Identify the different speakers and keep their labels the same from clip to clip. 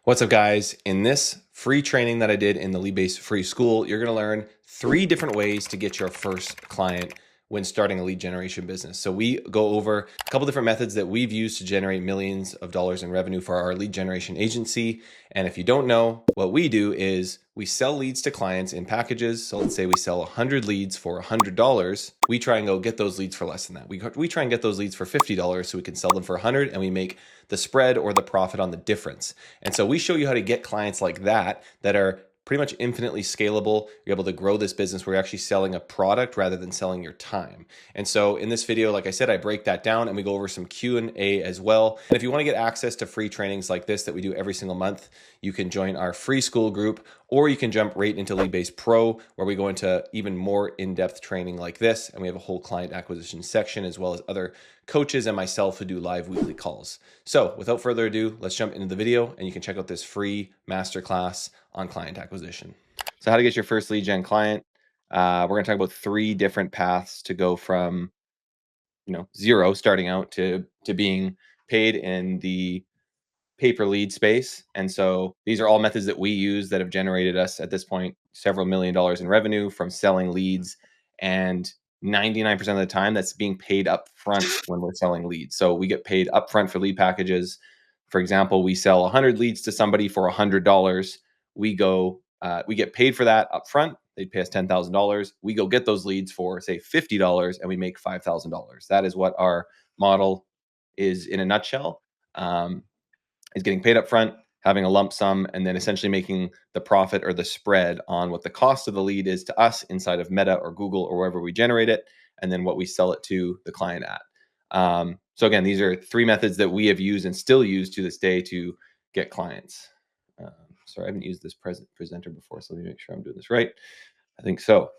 Speaker 1: What's up, guys? In this free training that I did in the Leadbase free school, you're going to learn 3 different ways to get your first client when starting a lead generation business. So we go over a couple different methods that we've used to generate millions of dollars in revenue for our lead generation agency. And if you don't know, what we do is we sell leads to clients in packages. So let's say we sell 100 leads for $100. We try and go get those leads for less than that. We try and get those leads for $50 so we can sell them for 100, and we make the spread or the profit on the difference. And so we show you how to get clients like that are pretty much infinitely scalable. You're able to grow this business where you're actually selling a product rather than selling your time. And so in this video, like I said, I break that down and we go over some Q&A as well. And if you want to get access to free trainings like this that we do every single month, you can join our free school group, or you can jump right into Leadbase Pro, where we go into even more in-depth training like this. And we have a whole client acquisition section, as well as other coaches and myself who do live weekly calls. So without further ado, let's jump into the video and you can check out this free masterclass on client acquisition. So how to get your first lead gen client. We're going to talk about 3 different paths to go from, zero starting out to being paid in the pay-per-lead space. And so these are all methods that we use that have generated us at this point several $1 million in revenue from selling leads. And 99% of the time that's being paid up front when we're selling leads. So we get paid upfront for lead packages. For example, we sell 100 leads to somebody for $100. We get paid for that upfront. They pay us $10,000. We go get those leads for, say, $50, and we make $5,000. That is what our model is in a nutshell. Is getting paid up front, having a lump sum, and then essentially making the profit or the spread on what the cost of the lead is to us inside of Meta or Google or wherever we generate it, and then what we sell it to the client at. So again, these are 3 methods that we have used and still use to this day to get clients. Sorry, I haven't used this presenter before, so let me make sure I'm doing this right. I think so.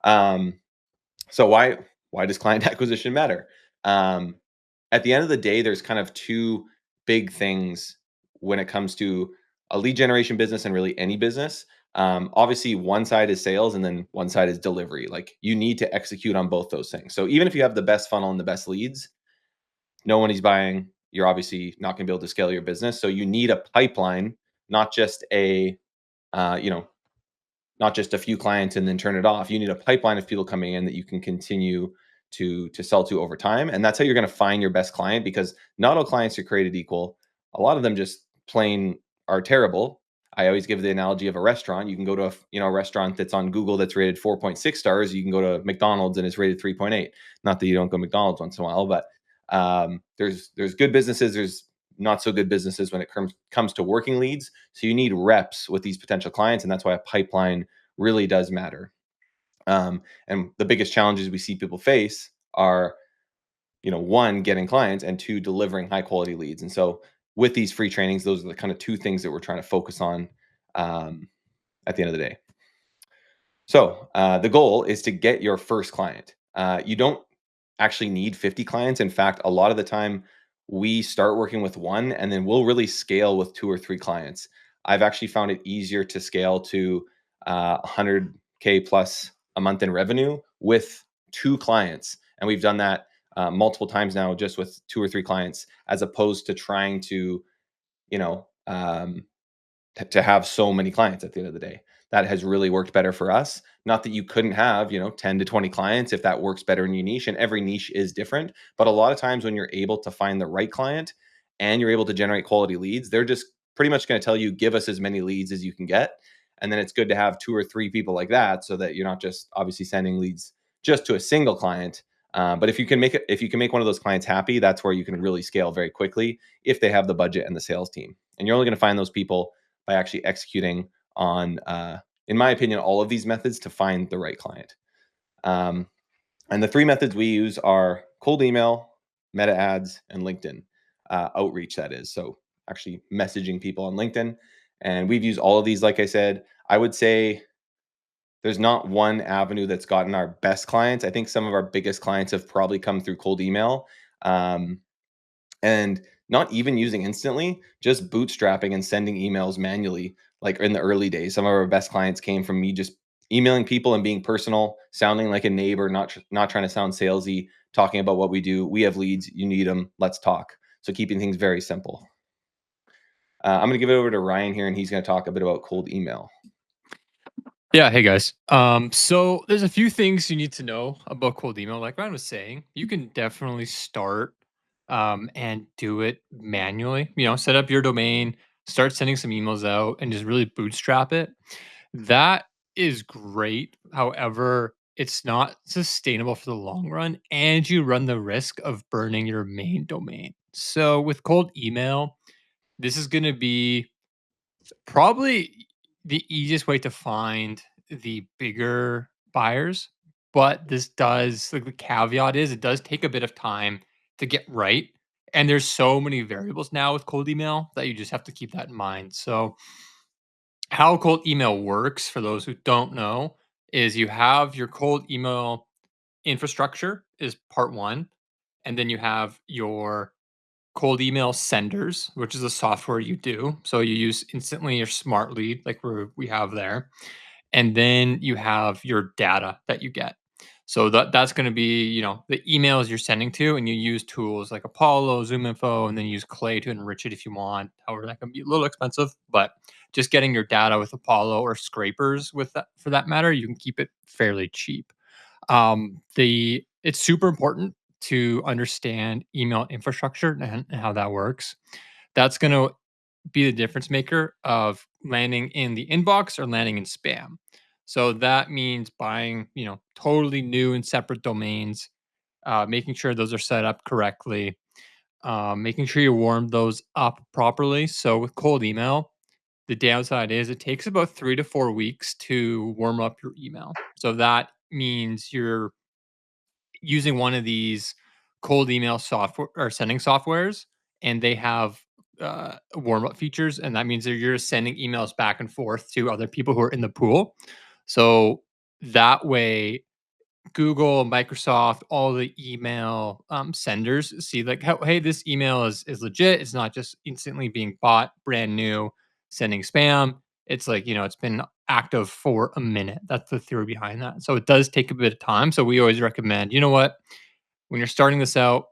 Speaker 1: So why does client acquisition matter? At the end of the day, there's kind of 2 big things when it comes to a lead generation business and really any business. Obviously, one side is sales and then one side is delivery. Like, you need to execute on both those things. So even if you have the best funnel and the best leads, no one is buying, you're obviously not going to be able to scale your business. So you need a pipeline, not just not just a few clients and then turn it off. You need a pipeline of people coming in that you can continue to sell to over time. And that's how you're going to find your best client, because not all clients are created equal. A lot of them just plain are terrible. I always give the analogy of a restaurant. You can go to a restaurant that's on Google that's rated 4.6 stars. You can go to McDonald's and it's rated 3.8. Not that you don't go to McDonald's once in a while, but there's good businesses. There's not so good businesses when it comes to working leads. So you need reps with these potential clients, and that's why a pipeline really does matter. And the biggest challenges we see people face are, 1, getting clients, and 2, delivering high quality leads. And so with these free trainings, those are the kind of 2 things that we're trying to focus on at the end of the day. So the goal is to get your first client. You don't actually need 50 clients. In fact, a lot of the time we start working with 1 and then we'll really scale with 2 or 3 clients. I've actually found it easier to scale to 100K plus a month in revenue with 2 clients. And we've done that multiple times now, just with 2 or 3 clients, as opposed to trying to, to have so many clients at the end of the day. That has really worked better for us. Not that you couldn't have, 10 to 20 clients if that works better in your niche, and every niche is different. But a lot of times when you're able to find the right client and you're able to generate quality leads, they're just pretty much going to tell you, give us as many leads as you can get. And then it's good to have 2 or 3 people like that, so that you're not just obviously sending leads just to a single client. But if you can make one of those clients happy, that's where you can really scale very quickly if they have the budget and the sales team. And you're only going to find those people by actually executing on, in my opinion, all of these methods to find the right client. And the 3 methods we use are cold email, meta ads, and LinkedIn outreach, that is. So actually messaging people on LinkedIn. And we've used all of these. Like I said, I would say there's not one avenue that's gotten our best clients. I think some of our biggest clients have probably come through cold email. And not even using instantly, just bootstrapping and sending emails manually. Like in the early days, some of our best clients came from me just emailing people and being personal, sounding like a neighbor, not trying to sound salesy, talking about what we do. We have leads, you need them, let's talk. So keeping things very simple. I'm going to give it over to Ryan here, and he's going to talk a bit about cold email.
Speaker 2: Yeah, hey guys. So there's a few things you need to know about cold email. Like Ryan was saying, you can definitely start and do it manually. Set up your domain, start sending some emails out, and just really bootstrap it. That is great. However, it's not sustainable for the long run, and you run the risk of burning your main domain. So with cold email, this is going to be probably the easiest way to find the bigger buyers, but this does like the caveat is it does take a bit of time to get right. And there's so many variables now with cold email that you just have to keep that in mind. So, how cold email works for those who don't know is you have your cold email infrastructure is part one, and then you have your cold email senders, which is a software you do. So you use instantly your smart lead, like we have there. And then you have your data that you get. So that's going to be, the emails you're sending to, and you use tools like Apollo, Zoom Info, and then use Clay to enrich it if you want. However, that can be a little expensive, but just getting your data with Apollo or scrapers with that for that matter, you can keep it fairly cheap. The It's super important to understand email infrastructure and how that works. That's going to be the difference maker of landing in the inbox or landing in spam. So that means buying, totally new and separate domains, making sure those are set up correctly, making sure you warm those up properly. So with cold email, the downside is it takes about 3 to 4 weeks to warm up your email. So that means you're using one of these cold email software or sending softwares, and they have warm up features, and that means that you're sending emails back and forth to other people who are in the pool. So that way, Google, Microsoft, all the email senders see like, hey, this email is legit. It's not just instantly being bought, brand new, sending spam. It's like it's been active for a minute. That's the theory behind that. So it does take a bit of time. So we always recommend, what, when you're starting this out,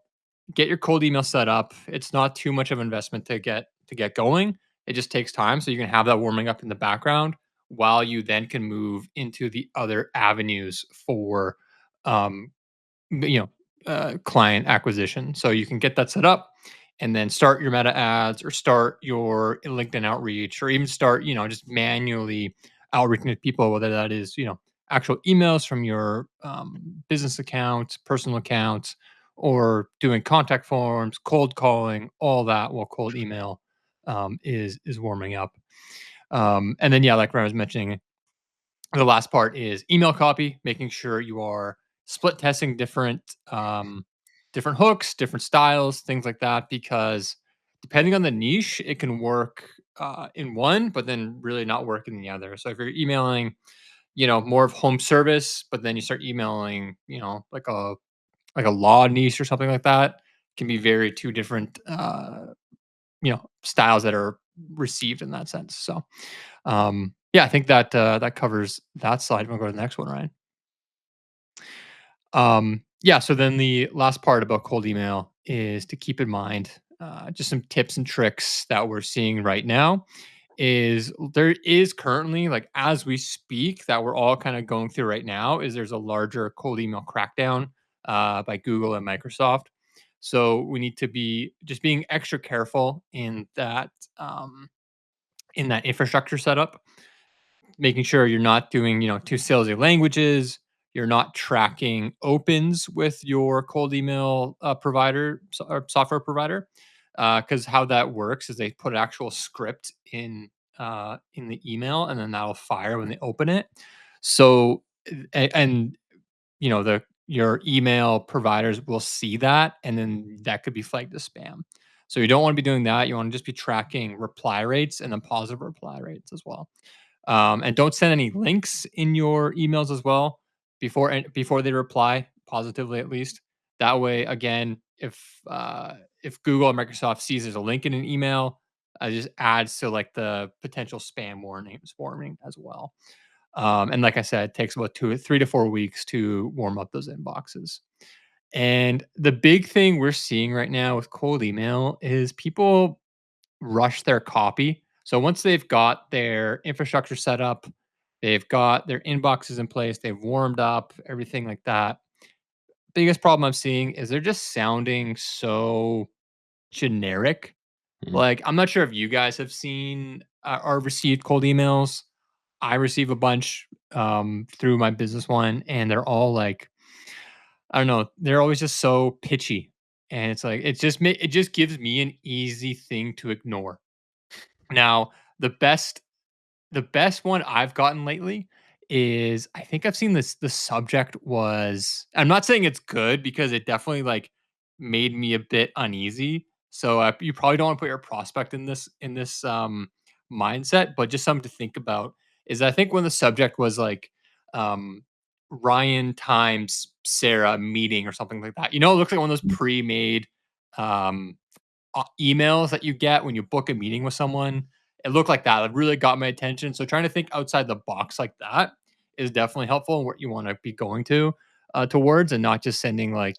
Speaker 2: get your cold email set up. It's not too much of an investment to get going. It just takes time, so you can have that warming up in the background while you then can move into the other avenues for um, client acquisition. So you can get that set up and then start your meta ads or start your LinkedIn outreach or even start, just manually outreaching to people, whether that is, actual emails from your business accounts, personal accounts, or doing contact forms, cold calling, all that while cold email is warming up. And then, yeah, like Ryan was mentioning, the last part is email copy, making sure you are split testing different hooks, different styles, things like that, because depending on the niche, it can work in one, but then really not work in the other. So if you're emailing, more of home service, but then you start emailing, like a law niche or something like that, can be very two different styles that are received in that sense. So yeah, I think that that covers that slide. We'll go to the next one, Ryan. Yeah, so then the last part about cold email is to keep in mind just some tips and tricks that we're seeing right now. Is there is currently, like as we speak, that we're all kind of going through right now, is there's a larger cold email crackdown by Google and Microsoft. So we need to be just being extra careful in that infrastructure setup, making sure you're not doing, two salesy languages. You're not tracking opens with your cold email provider or software provider, because how that works is they put an actual script in the email, and then that'll fire when they open it. So, and the your email providers will see that, and then that could be flagged as spam. So you don't want to be doing that. You want to just be tracking reply rates and then positive reply rates as well. And don't send any links in your emails as well before they reply positively, at least. That way, again, if Google or Microsoft sees there's a link in an email, it just adds to like the potential spam warning as well. And like I said, it takes about 3 to 4 weeks to warm up those inboxes. And the big thing we're seeing right now with cold email is people rush their copy. So once they've got their infrastructure set up, they've got their inboxes in place, they've warmed up, everything like that. Biggest problem I'm seeing is they're just sounding so generic.
Speaker 1: Mhm.
Speaker 2: Like, I'm not sure if you guys have seen or received cold emails. I receive a bunch through my business one, and they're all like, I don't know, they're always just so pitchy, and it's like it just gives me an easy thing to ignore. Now, the best the best one I've gotten lately is I think I've seen this the subject was I'm not saying it's good because it definitely, like, made me a bit uneasy. So, you probably don't wanna put your prospect in this, mindset, but just something to think about is I think when the subject was, like, um, Ryan times Sarah meeting or something like that. You know, it looks like one of those pre-made, um emails that you get when you book a meeting with someone. It looked like that. It really got my attention. So trying to think outside the box like that is definitely helpful in what you want to be going to towards, and not just sending like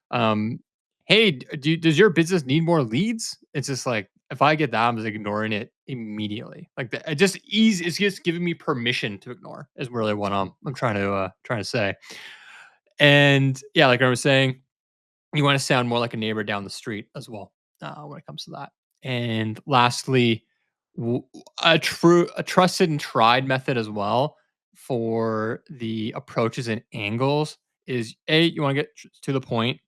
Speaker 2: um, hey, does your business need more leads? It's just like if I get that, I'm just ignoring it immediately. Like it just easy. It's just giving me permission to ignore. Is really what I'm trying to say. And yeah, like I was saying, you want to sound more like a neighbor down the street as well when it comes to that. And lastly, a trusted and tried method as well for the approaches and angles is A, you want to get to the point.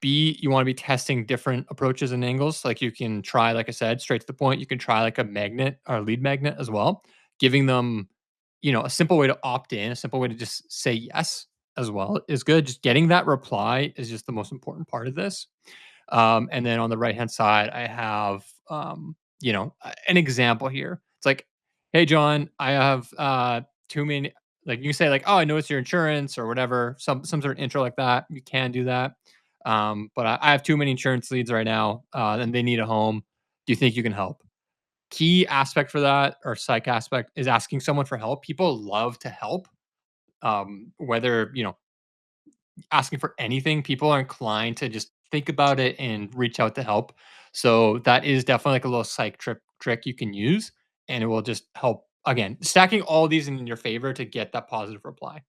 Speaker 2: B, you want to be testing different approaches and angles. Like you can try, like I said, straight to the point. You can try like a magnet or lead magnet as well, giving them, a simple way to opt in, a simple way to just say yes as well is good. Just getting that reply is just the most important part of this. And then on the right hand side, I have, an example here. It's like, hey, John, I have too many. Like you can say, like, oh, I know it's your insurance or whatever, some sort of intro like that. You can do that. But I have too many insurance leads right now, and they need a home. Do you think you can help? Key aspect for that or psych aspect is asking someone for help. People love to help. Whether asking for anything, people are inclined to just think about it and reach out to help. So that is definitely like a little psych trick you can use, and it will just help. Again, stacking all these in your favor to get that positive reply.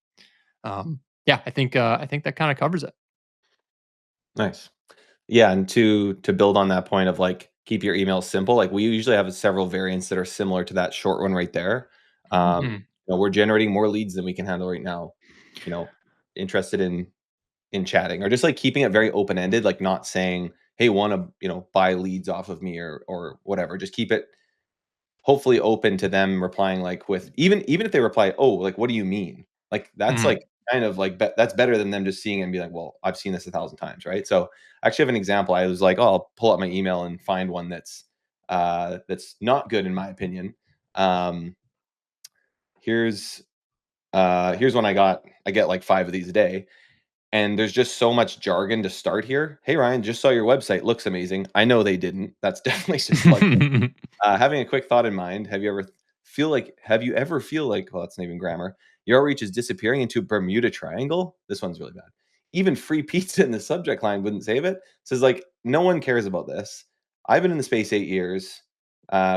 Speaker 2: Yeah, I think that kind of covers it.
Speaker 1: Nice. Yeah, and to build on that point of like keep your emails simple, like we usually have several variants that are similar to that short one right there.
Speaker 2: Mhm.
Speaker 1: We're generating more leads than we can handle right now. You know, interested in chatting or just like keeping it very open ended, like not saying, "Hey, want to buy leads off of me," or whatever. Just keep it hopefully open to them replying like with even if they reply, "Oh, like what do you mean?" Like that's
Speaker 2: Mhm.
Speaker 1: like kind of like that's better than them just seeing it and be like, "Well, I've seen this 1,000 times," right? So I actually have an example. I was like, "Oh, I'll pull up my email and find one that's not good in my opinion." Um, here's here's one I got. I get like 5 of these a day. And there's just so much jargon to start here. "Hey, Ryan, just saw your website. Looks amazing." I know they didn't. That's definitely just plug. Having a quick thought in mind, have you ever feel like, well, that's not even grammar. Your outreach is disappearing into Bermuda Triangle. This one's really bad. Even free pizza in the subject line wouldn't save it. Says like, no one cares about this. I've been in the space 8 years.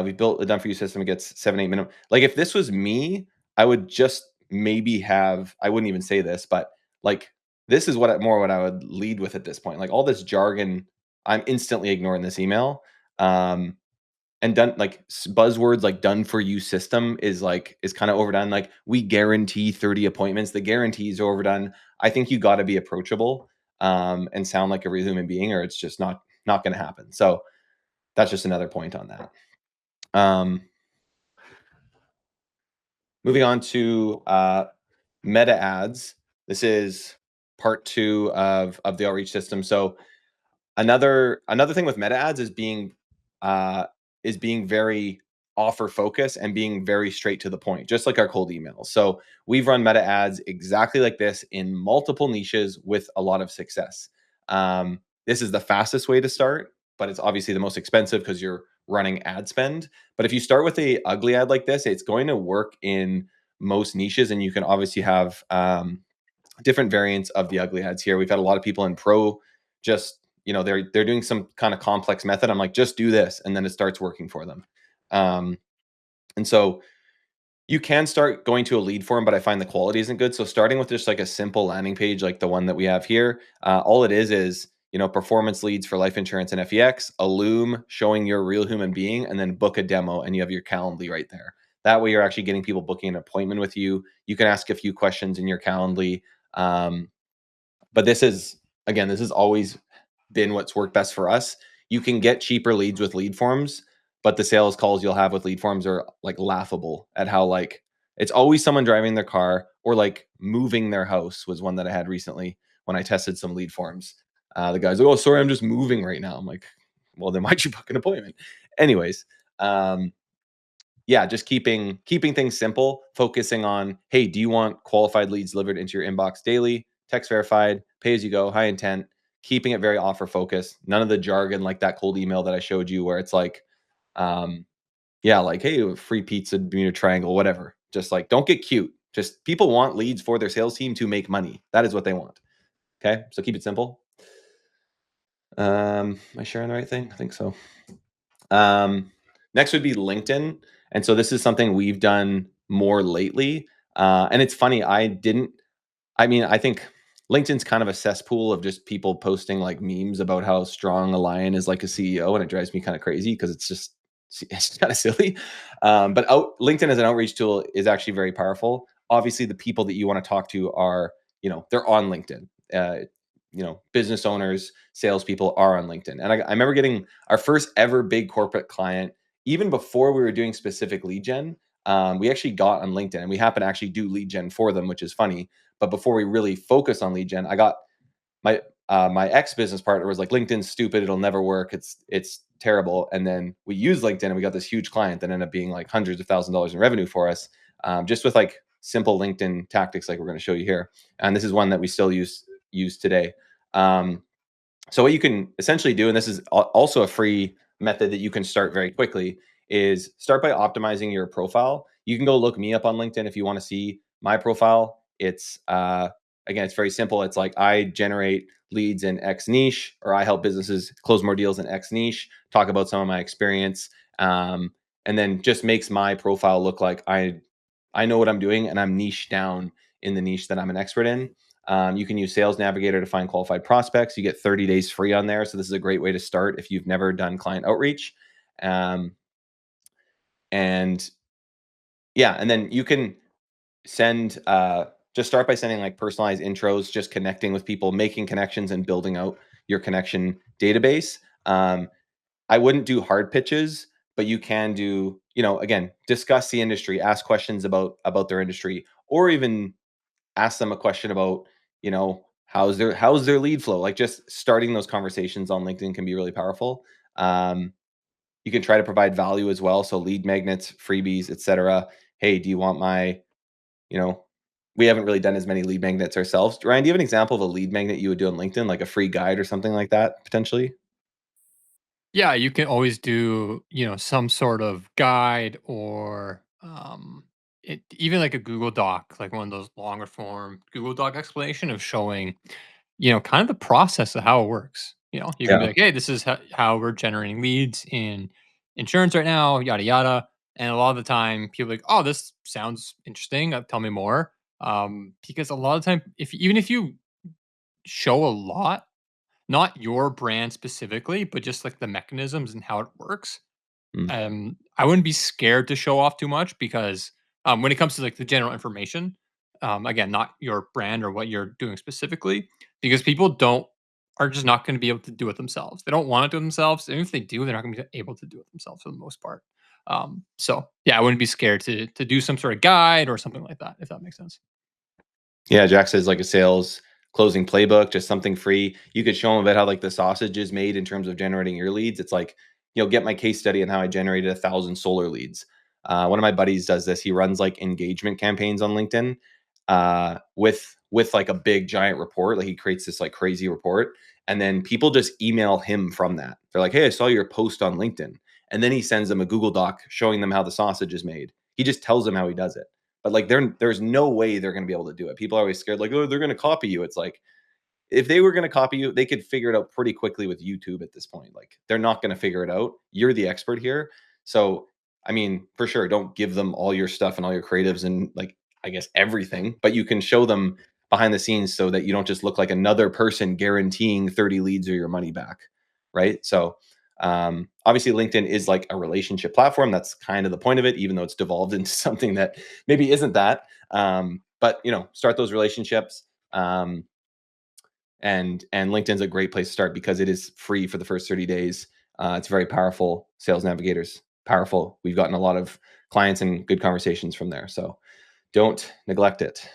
Speaker 1: We built a done for you system. It gets 7, 8 minimum. Like if this was me, I would just maybe have, I wouldn't even say this, but like, this is what I would lead with at this point. Like all this jargon, I'm instantly ignoring this email. Um, and done like buzzwords like done for you system is kind of overdone. Like we guarantee 30 appointments. The guarantees are overdone. I think you got to be approachable and sound like a real human being, or it's just not going to happen. So that's just another point on that. Moving on to meta ads. This is part two of the outreach system. So another thing with meta ads uh, is being very offer focused and being very straight to the point, just like our cold emails. So we've run meta ads exactly like this in multiple niches with a lot of success. This is the fastest way to start, but it's obviously the most expensive because you're running ad spend. But if you start with a ugly ad like this, it's going to work in most niches, and you can obviously have different variants of the ugly ads here. We've had a lot of people in pro just they're doing some kind of complex method. I'm like, just do this, and then it starts working for them. And so you can start going to a lead form, but I find the quality isn't good. So starting with just like a simple landing page, like the one that we have here, all it is performance leads for life insurance and FEX, a loom showing you're a real human being, and then book a demo, and you have your Calendly right there. That way, you're actually getting people booking an appointment with you. You can ask a few questions in your Calendly. But this has always been what's worked best for us. You can get cheaper leads with lead forms, but the sales calls you'll have with lead forms are like laughable at how like it's always someone driving their car or like moving their house was one that I had recently when I tested some lead forms. The guy's like, "Oh, sorry, I'm just moving right now." I'm like, "Well, then why'd you book an appointment?" Anyways, yeah, just keeping things simple, focusing on, hey, do you want qualified leads delivered into your inbox daily, text verified, pay as you go, high intent, keeping it very offer focused. None of the jargon like that cold email that I showed you where it's like, yeah, like, hey, free pizza, Bermuda Triangle, whatever. Just like, don't get cute. Just people want leads for their sales team to make money. That is what they want. Okay. So keep it simple. Am I sharing the right thing? I think so. Next would be LinkedIn. And so this is something we've done more lately. And it's funny, I think LinkedIn's kind of a cesspool of just people posting like memes about how strong a lion is like a CEO. And it drives me kind of crazy because it's kind of silly. But LinkedIn as an outreach tool is actually very powerful. Obviously, the people that you want to talk to are, they're on LinkedIn. Business owners, salespeople are on LinkedIn. And I remember getting our first ever big corporate client, even before we were doing specific lead gen. We actually got on LinkedIn, and we happen to actually do lead gen for them, which is funny. But before we really focus on lead gen, I got my ex business partner was like, "LinkedIn's stupid. It'll never work. It's terrible." And then we used LinkedIn, and we got this huge client that ended up being like hundreds of thousands of dollars in revenue for us, just with like simple LinkedIn tactics, like we're going to show you here. And this is one that we still use today. So what you can essentially do, and this is also a free method that you can start very quickly, is start by optimizing your profile. You can go look me up on LinkedIn if you want to see my profile. It's again, it's very simple. It's like I generate leads in X niche, or I help businesses close more deals in X niche. Talk about some of my experience, and then just makes my profile look like I know what I'm doing, and I'm niche down in the niche that I'm an expert in. You can use Sales Navigator to find qualified prospects. You get 30 days free on there. So this is a great way to start if you've never done client outreach. And yeah, and then you can send, just start by sending like personalized intros, just connecting with people, making connections and building out your connection database. I wouldn't do hard pitches, but you can do, again, discuss the industry, ask questions about their industry, or even ask them a question about, how's their lead flow. Like just starting those conversations on LinkedIn can be really powerful. You can try to provide value as well, so lead magnets, freebies, etc. Hey, do you want my, you know we haven't really done as many lead magnets ourselves. Ryan, do you have an example of a lead magnet you would do on LinkedIn, like a free guide or something like that potentially?
Speaker 2: Yeah, you can always do, some sort of guide or even like a Google Doc, like one of those longer form Google Doc explanation of showing, kind of the process of how it works. You can be
Speaker 1: Yeah.
Speaker 2: like, hey, this is how we're generating leads in insurance right now, yada, yada. And a lot of the time people are like, oh, this sounds interesting. Tell me more. Because a lot of the time, even if you show a lot, not your brand specifically, but just like the mechanisms and how it works.
Speaker 1: Mm.
Speaker 2: I wouldn't be scared to show off too much because when it comes to like the general information, again, not your brand or what you're doing specifically, because people don't are just not going to be able to do it themselves. They don't want to do it themselves, and if they do, they're not going to be able to do it themselves for the most part. So yeah, I wouldn't be scared to do some sort of guide or something like that, if that makes sense.
Speaker 1: Yeah, Jack says like a sales closing playbook, just something free. You could show them about how like the sausage is made in terms of generating your leads. It's like, get my case study on how I generated 1,000 solar leads. One of my buddies does this. He runs like engagement campaigns on LinkedIn, with like a big giant report. Like he creates this like crazy report, and then people just email him from that. They're like, "Hey, I saw your post on LinkedIn," and then he sends them a Google Doc showing them how the sausage is made. He just tells them how he does it. But like there's no way they're going to be able to do it. People are always scared, like, oh, they're going to copy you. It's like, if they were going to copy you, they could figure it out pretty quickly with YouTube at this point. Like, they're not going to figure it out. You're the expert here. So, I mean, for sure, don't give them all your stuff and all your creatives and, like, I guess everything, but you can show them behind the scenes so that you don't just look like another person guaranteeing 30 leads or your money back. Right. So, obviously, LinkedIn is like a relationship platform. That's kind of the point of it, even though it's devolved into something that maybe isn't that. But, start those relationships. And LinkedIn's a great place to start because it is free for the first 30 days. It's very powerful. Sales Navigator's powerful. We've gotten a lot of clients and good conversations from there. So don't neglect it.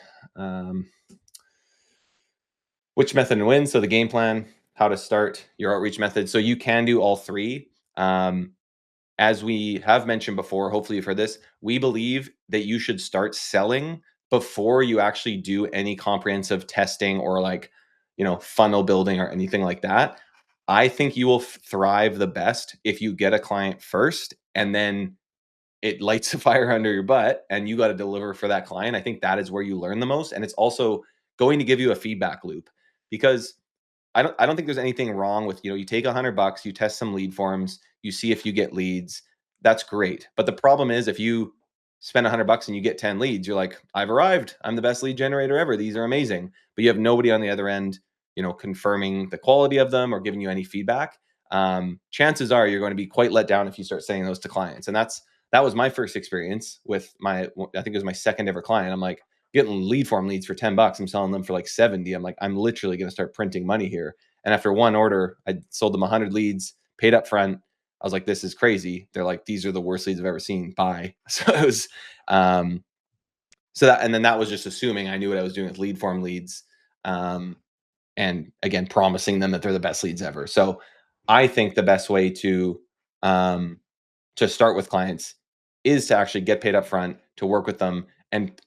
Speaker 1: Which method and when? So the game plan, how to start your outreach method. So you can do all three. As we have mentioned before, hopefully you've heard this, we believe that you should start selling before you actually do any comprehensive testing or like, funnel building or anything like that. I think you will thrive the best if you get a client first and then it lights a fire under your butt and you got to deliver for that client. I think that is where you learn the most. And it's also going to give you a feedback loop because I don't think there's anything wrong with, you take $100, you test some lead forms, you see if you get leads. That's great. But the problem is if you spend $100 and you get 10 leads, you're like, I've arrived. I'm the best lead generator ever. These are amazing. But you have nobody on the other end, confirming the quality of them or giving you any feedback. Chances are you're going to be quite let down if you start saying those to clients. And that was my first experience with I think it was my second ever client. I'm like, getting lead form leads for $10. I'm selling them for like 70. I'm like, I'm literally going to start printing money here. And after one order, I sold them 100 leads, paid up front. I was like, this is crazy. They're like, these are the worst leads I've ever seen. Bye. So it was, and then that was just assuming I knew what I was doing with lead form leads. And again, promising them that they're the best leads ever. So I think the best way to start with clients is to actually get paid up front, to work with them. And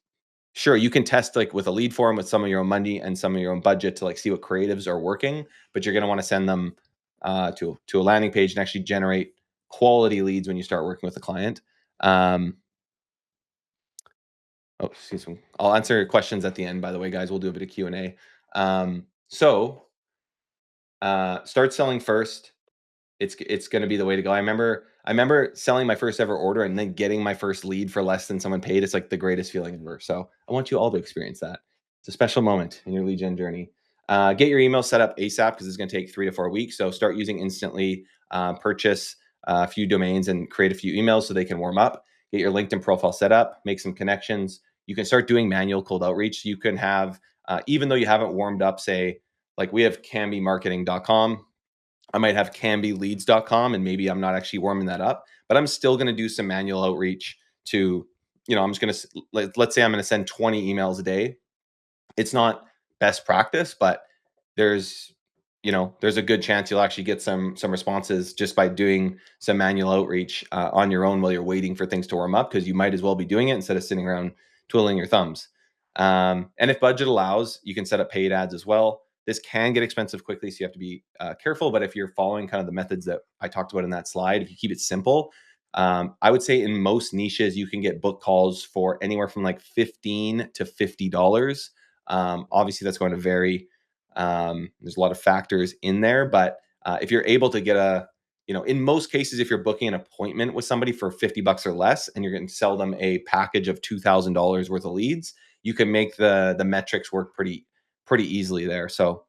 Speaker 1: sure, you can test like with a lead form with some of your own money and some of your own budget to like see what creatives are working, but you're going to want to send them to a landing page and actually generate quality leads when you start working with a client. Excuse me. I'll answer questions at the end, by the way, guys. We'll do a bit of Q&A. Start selling first. It's going to be the way to go. I remember selling my first ever order and then getting my first lead for less than someone paid. It's like the greatest feeling ever. So I want you all to experience that. It's a special moment in your lead gen journey. Get your email set up ASAP because it's going to take 3 to 4 weeks. So start using Instantly, purchase a few domains and create a few emails so they can warm up. Get your LinkedIn profile set up, make some connections. You can start doing manual cold outreach. You can have, even though you haven't warmed up, say, like we have cambymarketing.com. I might have canbyleads.com and maybe I'm not actually warming that up, but I'm still going to do some manual outreach to, I'm just going to, let's say I'm going to send 20 emails a day. It's not best practice, but there's, there's a good chance you'll actually get some responses just by doing some manual outreach on your own while you're waiting for things to warm up, because you might as well be doing it instead of sitting around twiddling your thumbs. And if budget allows, you can set up paid ads as well. This can get expensive quickly, so you have to be careful. But if you're following kind of the methods that I talked about in that slide, if you keep it simple, I would say in most niches, you can get book calls for anywhere from like $15 to $50. Obviously, that's going to vary. There's a lot of factors in there, but if you're able to get in most cases, if you're booking an appointment with somebody for $50 or less, and you're going to sell them a package of $2,000 worth of leads, you can make the metrics work pretty easily there. So,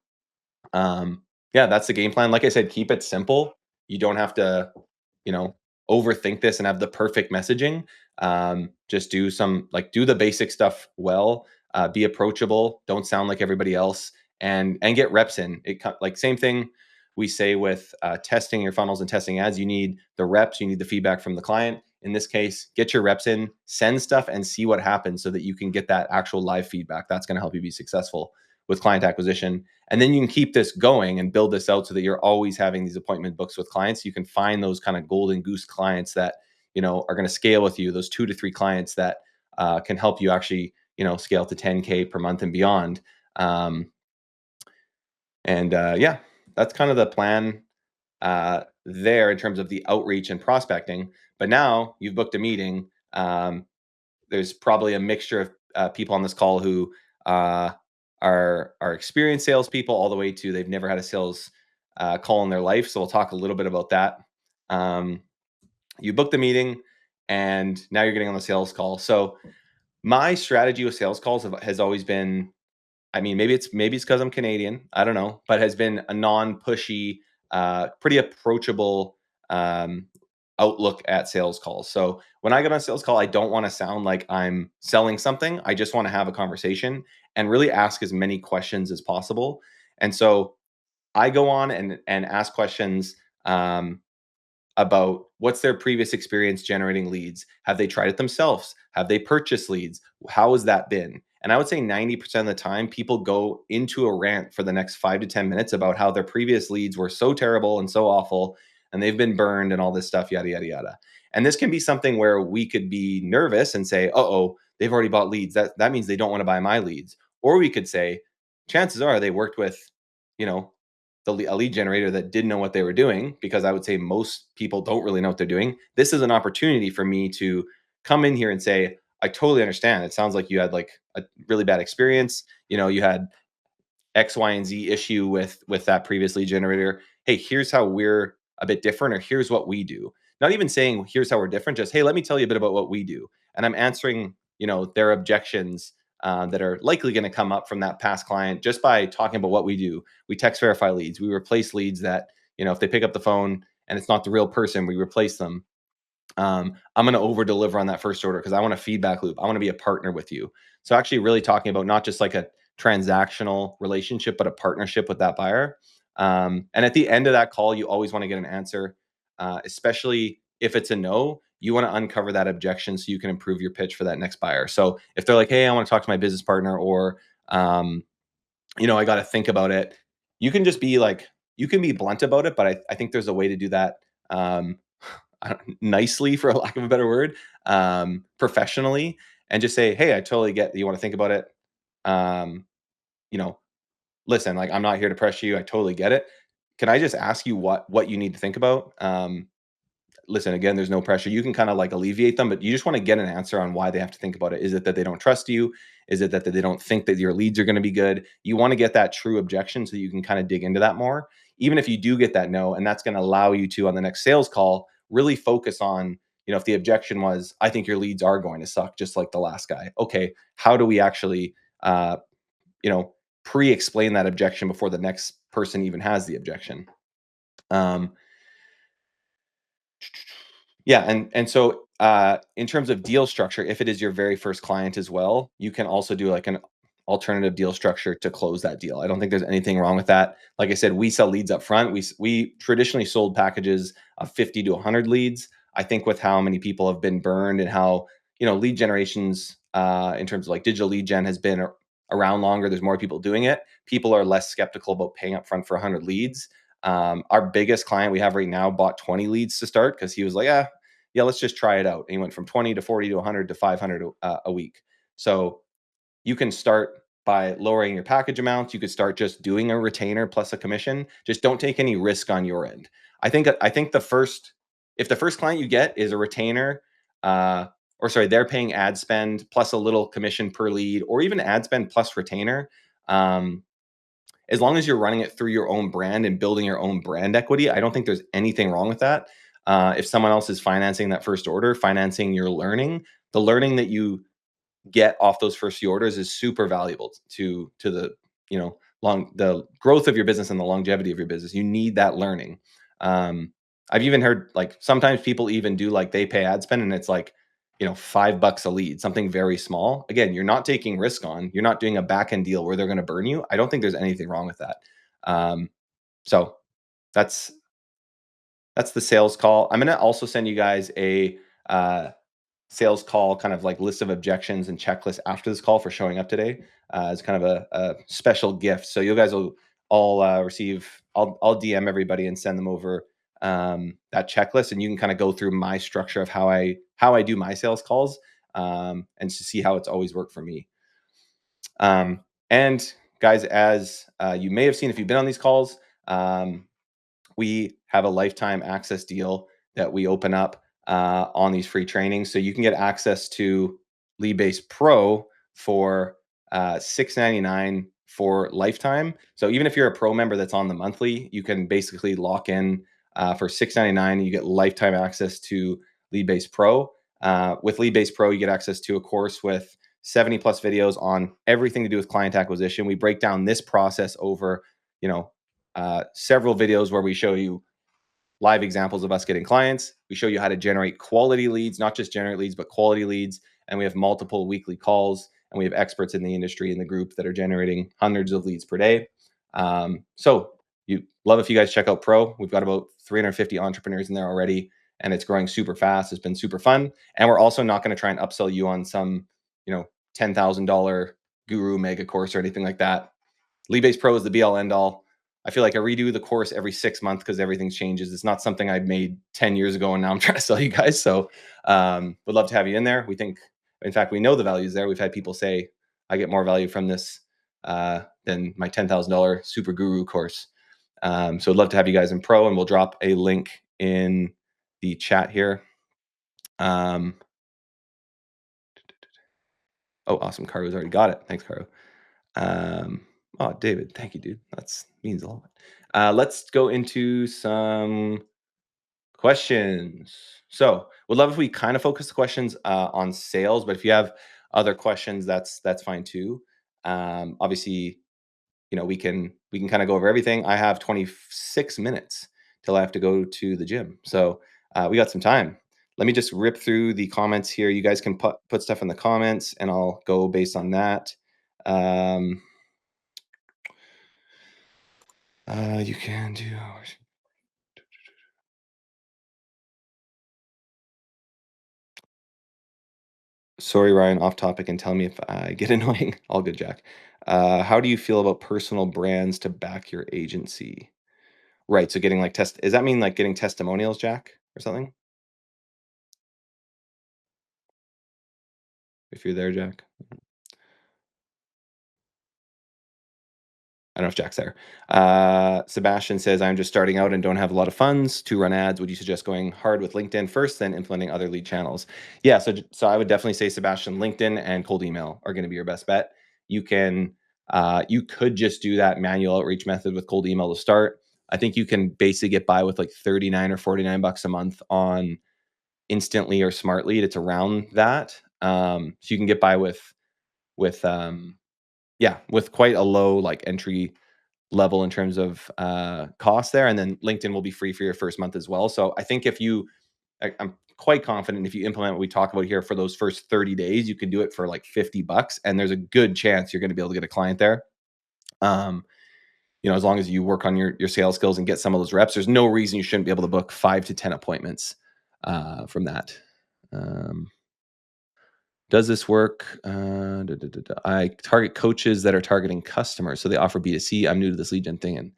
Speaker 1: yeah, that's the game plan. Like I said, keep it simple. You don't have to, overthink this and have the perfect messaging. Just do the basic stuff well. Be approachable. Don't sound like everybody else, and get reps in. Like same thing we say with testing your funnels and testing ads. You need the reps. You need the feedback from the client. In this case, get your reps in, send stuff, and see what happens so that you can get that actual live feedback. That's going to help you be successful with client acquisition. And then you can keep this going and build this out so that you're always having these appointment books with clients. You can find those kind of golden goose clients that, are going to scale with you, those 2 to 3 clients that can help you actually, scale to 10K per month and beyond. Yeah, that's kind of the plan there in terms of the outreach and prospecting. But now you've booked a meeting. There's probably a mixture of people on this call who our experienced salespeople, all the way to they've never had a sales call in their life. So we'll talk a little bit about that. You book the meeting, and now you're getting on the sales call. So my strategy with sales calls has always been, I mean, maybe it's because I'm Canadian, I don't know, but has been a non-pushy, pretty approachable outlook at sales calls. So when I get on a sales call, I don't want to sound like I'm selling something. I just want to have a conversation and really ask as many questions as possible. And so I go on and ask questions about what's their previous experience generating leads. Have they tried it themselves? Have they purchased leads? How has that been? And I would say 90% of the time, people go into a rant for the next 5 to 10 minutes about how their previous leads were so terrible and so awful, and they've been burned and all this stuff, yada, yada, yada. And this can be something where we could be nervous and say, oh, they've already bought leads. That means they don't want to buy my leads. Or we could say, chances are they worked with, you know, a lead generator that didn't know what they were doing, because I would say most people don't really know what they're doing. This is an opportunity for me to come in here and say, I totally understand. It sounds like you had like a really bad experience. You had X, Y, and Z issue with that previous lead generator. Hey, here's how we're a bit different, or here's what we do. Not even saying here's how we're different, just hey, let me tell you a bit about what we do. And I'm answering, their objections that are likely going to come up from that past client just by talking about what we do. We text verify leads. We replace leads that, if they pick up the phone and it's not the real person, we replace them. I'm going to over deliver on that first order because I want a feedback loop. I want to be a partner with you. So actually really talking about not just like a transactional relationship, but a partnership with that buyer. And at the end of that call, you always want to get an answer, especially if it's a no. You want to uncover that objection so you can improve your pitch for that next buyer. So if they're like, hey, I want to talk to my business partner, or, I got to think about it. You can just be like, you can be blunt about it, but I think there's a way to do that nicely, for a lack of a better word, professionally, and just say, hey, I totally get that you want to think about it. Um, you know, Listen, like, I'm not here to pressure you. I totally get it. Can I just ask you what you need to think about? Listen, again, there's no pressure. You can kind of like alleviate them, but you just want to get an answer on why they have to think about it. Is it that they don't trust you? Is it that they don't think that your leads are going to be good? You want to get that true objection so that you can kind of dig into that more. Even if you do get that no, and that's going to allow you to, on the next sales call, really focus on, if the objection was, I think your leads are going to suck, just like the last guy. Okay, how do we actually, you know, pre-explain that objection before the next person even has the objection? Um, Yeah, and so, in terms of deal structure, if it is your very first client as well, you can also do like an alternative deal structure to close that deal. I don't think there's anything wrong with that. Like I said, we sell leads up front. We traditionally sold packages of 50 to 100 leads. I think with how many people have been burned and how, lead generations, in terms of like digital lead gen has been around longer, there's more people doing it. People are less skeptical about paying up front for 100 leads. Our biggest client we have right now bought 20 leads to start because he was like, yeah, let's just try it out. And he went from 20 to 40 to 100 to 500 a week. So you can start by lowering your package amounts. You could start just doing a retainer plus a commission. Just don't take any risk on your end. I think if the first client you get is a retainer, they're paying ad spend plus a little commission per lead, or even ad spend plus retainer. As long as you're running it through your own brand and building your own brand equity, I don't think there's anything wrong with that. If someone else is financing that first order, financing your learning, the learning that you get off those first few orders is super valuable to the the growth of your business and the longevity of your business. You need that learning. I've even heard like sometimes people even do like they pay ad spend and it's like $5 a lead, something very small. Again, you're not taking risk on. You're not doing a back end deal where they're going to burn you. I don't think there's anything wrong with that. So that's the sales call. I'm going to also send you guys a sales call kind of like list of objections and checklist after this call for showing up today, as kind of a special gift. So you guys will all receive. I'll DM everybody and send them over that checklist, and you can kind of go through my structure of how I do my sales calls, and to see how it's always worked for me. And guys, as you may have seen if you've been on these calls, we have a lifetime access deal that we open up on these free trainings. So you can get access to Leadbase Pro for $6.99 for lifetime. So even if you're a pro member that's on the monthly, you can basically lock in for $6.99. You get lifetime access to Leadbase Pro. With Leadbase Pro, you get access to a course with 70 plus videos on everything to do with client acquisition. We break down this process over, several videos where we show you live examples of us getting clients. We show you how to generate quality leads, not just generate leads, but quality leads. And we have multiple weekly calls, and we have experts in the industry in the group that are generating hundreds of leads per day. So you love if you guys check out Pro. We've got about 350 entrepreneurs in there already, and it's growing super fast. It's been super fun. And we're also not going to try and upsell you on some, $10,000 guru mega course or anything like that. Leadbase Pro is the be all end all. I feel like I redo the course every 6 months because everything changes. It's not something I made 10 years ago and now I'm trying to sell you guys. So would love to have you in there. We think, in fact, we know the value is there. We've had people say, I get more value from this than my $10,000 super guru course. So I'd love to have you guys in Pro, and we'll drop a link in the chat here. Oh, awesome. Caro's already got it. Thanks, Caro. Oh, David, thank you, dude. That means a lot. Let's go into some questions. So would love if we kind of focus the questions on sales, but if you have other questions, that's fine too. Obviously, we can kind of go over everything. I have 26 minutes till I have to go to the gym. So we got some time. Let me just rip through the comments here. You guys can put stuff in the comments and I'll go based on that. You can do. Sorry, Ryan, off topic, and tell me if I get annoying. All good, Jack. How do you feel about personal brands to back your agency? Right. So getting does that mean like getting testimonials, Jack, or something? If you're there, Jack. I don't know if Jack's there. Sebastian says, I'm just starting out and don't have a lot of funds to run ads. Would you suggest going hard with LinkedIn first, then implementing other lead channels? Yeah, so I would definitely say, Sebastian, LinkedIn and cold email are going to be your best bet. You could just do that manual outreach method with cold email to start. I think you can basically get by with like 39 or 49 bucks a month on Instantly or Smart Lead. It's around that. So you can get by with quite a low like entry level in terms of cost there. And then LinkedIn will be free for your first month as well. So I think I'm quite confident if you implement what we talk about here for those first 30 days, you can do it for like 50 bucks. And there's a good chance you're going to be able to get a client there. As long as you work on your sales skills and get some of those reps, there's no reason you shouldn't be able to book 5 to 10 appointments from that. Does this work? I target coaches that are targeting customers. So they offer B2C. I'm new to this lead gen thing and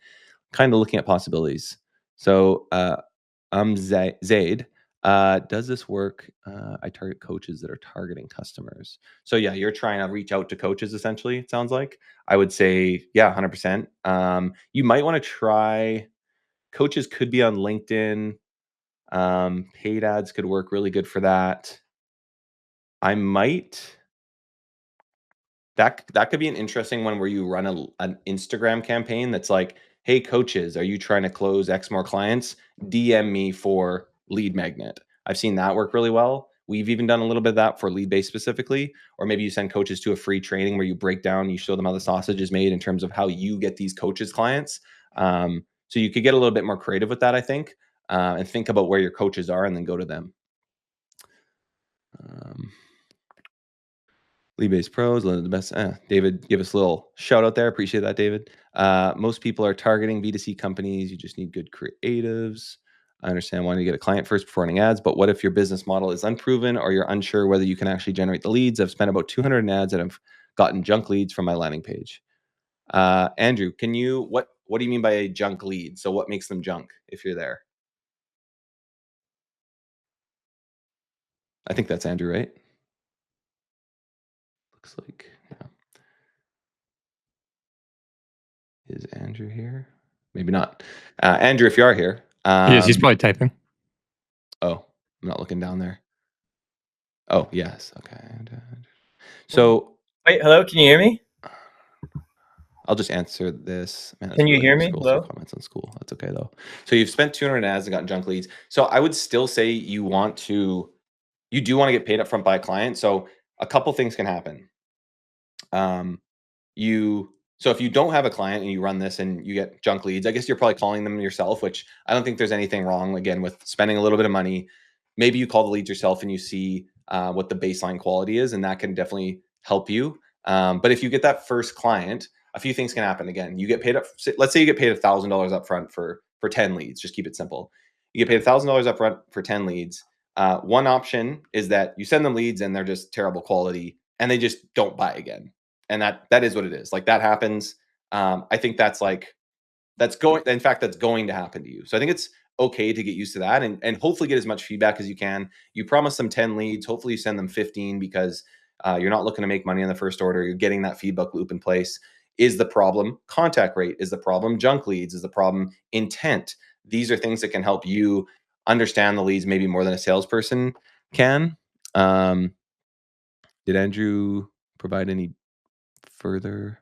Speaker 1: kind of looking at possibilities. So I'm Zaid. Does this work? I target coaches that are targeting customers. So yeah, you're trying to reach out to coaches essentially, it sounds like. I would say, yeah, 100%. You might want to try, coaches could be on LinkedIn. Paid ads could work really good for that. That could be an interesting one where you run an Instagram campaign that's like, hey, coaches, are you trying to close X more clients? DM me for lead magnet. I've seen that work really well. We've even done a little bit of that for Leadbase specifically. Or maybe you send coaches to a free training where you break down, you show them how the sausage is made in terms of how you get these coaches clients. So you could get a little bit more creative with that, I think, and think about where your coaches are and then go to them. Leadbase Pros, the best. David, give us a little shout out there. Appreciate that, David. Most people are targeting B2C companies. You just need good creatives. I understand wanting to get a client first before running ads, but what if your business model is unproven or you're unsure whether you can actually generate the leads? I've spent about 200 in ads and I've gotten junk leads from my landing page. Andrew, what do you mean by a junk lead? So what makes them junk if you're there? I think that's Andrew, right? Looks like, yeah. Is Andrew here? Maybe not. Andrew, if you are here.
Speaker 2: Yes, he's probably typing.
Speaker 1: Oh, I'm not looking down there. Oh, yes. Okay. So
Speaker 3: wait, hello, can you hear me?
Speaker 1: I'll just answer this. Man,
Speaker 3: Can you hear me?
Speaker 1: scroll through
Speaker 3: Hello?
Speaker 1: comments on Skool. That's okay though. So you've spent 200 in ads and gotten junk leads. So I would still say you do want to get paid up front by a client. So a couple things can happen. So if you don't have a client and you run this and you get junk leads, I guess you're probably calling them yourself, which I don't think there's anything wrong again with spending a little bit of money. Maybe you call the leads yourself and you see what the baseline quality is, and that can definitely help you. But if you get that first client, a few things can happen. Again, you get paid up. Let's say you get paid $1,000 up front for 10 leads. Just keep it simple. You get paid $1,000 up front for 10 leads. One option is that you send them leads and they're just terrible quality and they just don't buy again. And that is what it is. Like that happens. I think that's going to happen to you. So I think it's okay to get used to that and hopefully get as much feedback as you can. You promise them 10 leads. Hopefully you send them 15 because you're not looking to make money on the first order. You're getting that feedback loop in place. Is the problem contact rate? Is the problem junk leads? Is the problem intent? These are things that can help you understand the leads maybe more than a salesperson can. Did Andrew provide any further?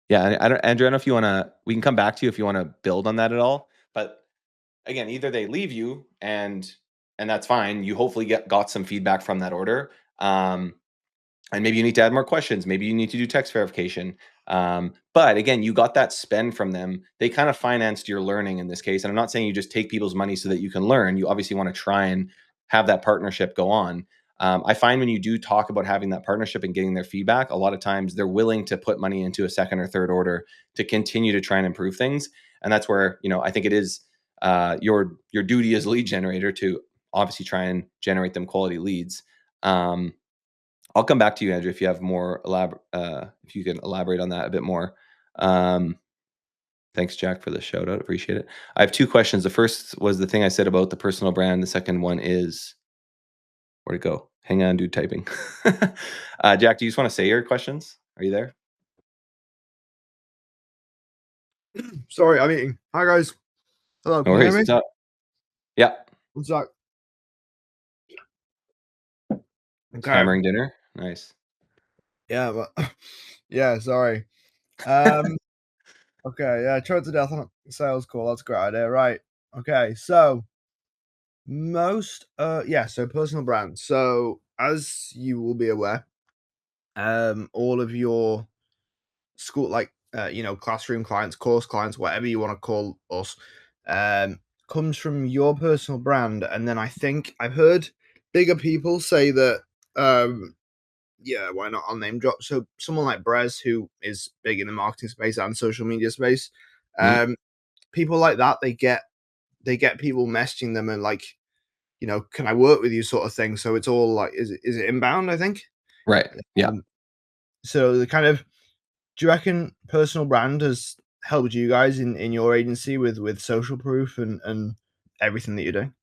Speaker 1: Yeah, Andrew, I don't know if you want to, we can come back to you if you want to build on that at all. But again, either they leave you and that's fine. You hopefully got some feedback from that order. And maybe you need to add more questions. Maybe you need to do text verification. But again, you got that spend from them. They kind of financed your learning in this case. And I'm not saying you just take people's money so that you can learn. You obviously want to try and have that partnership go on. I find when you do talk about having that partnership and getting their feedback, a lot of times they're willing to put money into a second or third order to continue to try and improve things. And that's where, I think it is your duty as a lead generator to obviously try and generate them quality leads. I'll come back to you, Andrew, if you have more if you can elaborate on that a bit more. Thanks, Jack, for the shout out. Appreciate it. I have two questions. The first was the thing I said about the personal brand. The second one is, where'd it go? Hang on, dude, typing. Jack, do you just want to say your questions? Are you there?
Speaker 4: Sorry, I'm eating. Hi, guys. Hello.
Speaker 1: No worries. What's up? Yeah.
Speaker 4: What's up?
Speaker 1: Okay. Hammering dinner. Nice.
Speaker 4: Yeah, but yeah, sorry. Okay, yeah, choked to death on a sales call. That's a great idea, right? Okay, so so personal brand. So as you will be aware, all of your school, classroom clients, course clients, whatever you want to call us, comes from your personal brand. And then I think I've heard bigger people say that, why not? I'll name drop. So someone like Brez, who is big in the marketing space and social media space, people like that, they get people messaging them and like, can I work with you sort of thing. So it's all like, is it inbound, I think?
Speaker 1: Right. Yeah.
Speaker 4: So the kind of, do you reckon personal brand has helped you guys in your agency with social proof and everything that you're doing?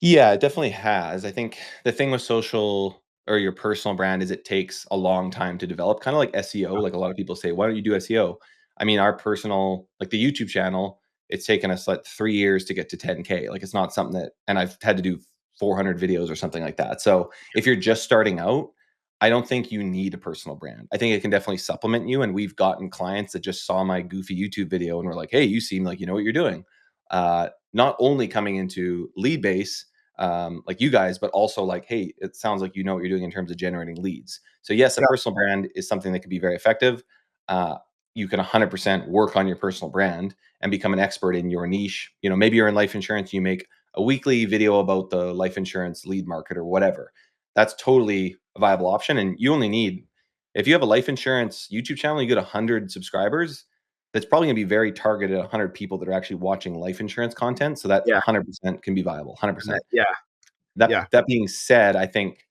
Speaker 1: Yeah, it definitely has. I think the thing with social or your personal brand is it takes a long time to develop, kind of like SEO. Like a lot of people say, why don't you do SEO? I mean, our personal, like the YouTube channel, it's taken us like 3 years to get to 10K. Like it's not something that, and I've had to do 400 videos or something like that. So if you're just starting out, I don't think you need a personal brand. I think it can definitely supplement you. And we've gotten clients that just saw my goofy YouTube video and were like, hey, you seem like you know what you're doing. Not only coming into Leadbase, like you guys, but also like, hey, it sounds like you know what you're doing in terms of generating leads. So yes, a personal brand is something that can be very effective. You can 100% work on your personal brand and become an expert in your niche. Maybe you're in life insurance, you make a weekly video about the life insurance lead market or whatever. That's totally a viable option. And you only need, if you have a life insurance YouTube channel, you get 100 subscribers, that's probably going to be very targeted at 100 people that are actually watching life insurance content. So that 100% can be viable, 100%. That being said, I think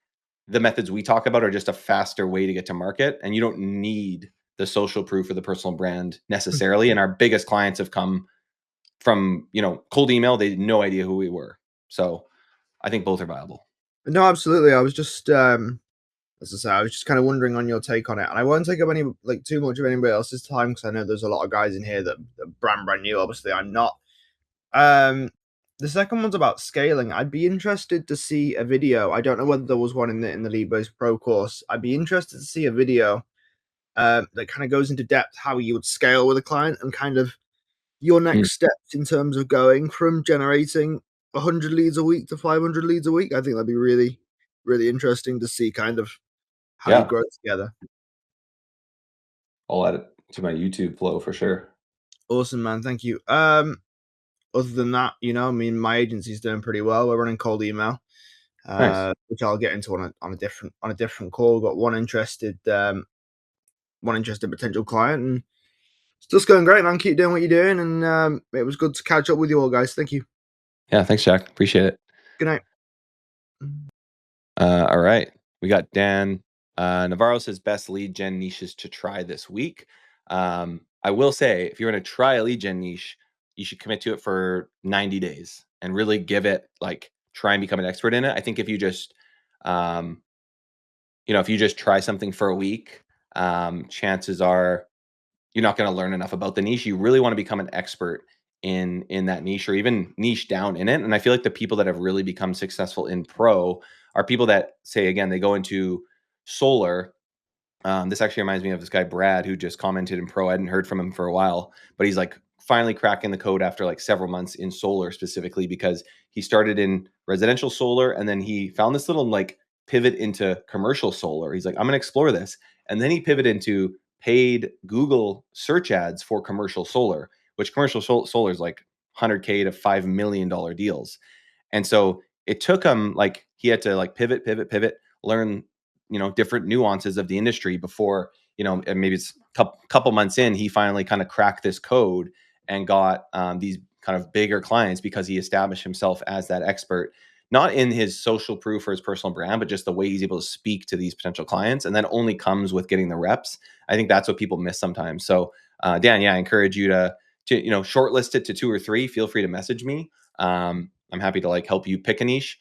Speaker 1: the methods we talk about are just a faster way to get to market, and you don't need the social proof or the personal brand necessarily. And our biggest clients have come from, cold email. They had no idea who we were. So I think both are viable.
Speaker 4: No, absolutely. I was just, as I say, I was just kind of wondering on your take on it, and I won't take up too much of anybody else's time because I know there's a lot of guys in here that brand new. Obviously, I'm not. The second one's about scaling. I'd be interested to see a video. I don't know whether there was one in the Leadbase Pro course. I'd be interested to see a video that kind of goes into depth how you would scale with a client and kind of your next steps in terms of going from generating 100 leads a week to 500 leads a week. I think that'd be really, really interesting to see kind of how you grow together.
Speaker 1: I'll add it to my YouTube flow for sure.
Speaker 4: Awesome, man. Thank you. Other than that, you know, I mean, my agency's doing pretty well. We're running cold email,
Speaker 1: Nice.
Speaker 4: which I'll get into on a different call. Got one interested potential client, and it's just going great, man. Keep doing what you're doing, and it was good to catch up with you all, guys. Thank you.
Speaker 1: Yeah, thanks, Jack. Appreciate it.
Speaker 4: Good night.
Speaker 1: All right. We got Dan. Navarro says best lead gen niches to try this week. I will say, if you're going to try a lead gen niche, you should commit to it for 90 days and really give it, like, try and become an expert in it. I think if you just, if you just try something for a week, chances are you're not going to learn enough about the niche. You really want to become an expert in that niche, or even niche down in it. And I feel like the people that have really become successful in pro are people that say, again, they go into solar. This actually reminds me of this guy, Brad, who just commented in pro. I hadn't heard from him for a while, but he's like finally cracking the code after like several months in solar, specifically because he started in residential solar and then he found this little like pivot into commercial solar. He's like, I'm going to explore this. And then he pivoted into paid Google search ads for commercial solar, which commercial solar is like $100K to $5 million deals. And so it took him, like, he had to like pivot, learn, different nuances of the industry before, and maybe it's a couple months in, he finally kind of cracked this code and got these kind of bigger clients because he established himself as that expert, not in his social proof or his personal brand, but just the way he's able to speak to these potential clients. And that only comes with getting the reps. I think that's what people miss sometimes. So Dan, I encourage you to shortlist it to 2 or 3. Feel free to message me. I'm happy to like help you pick a niche.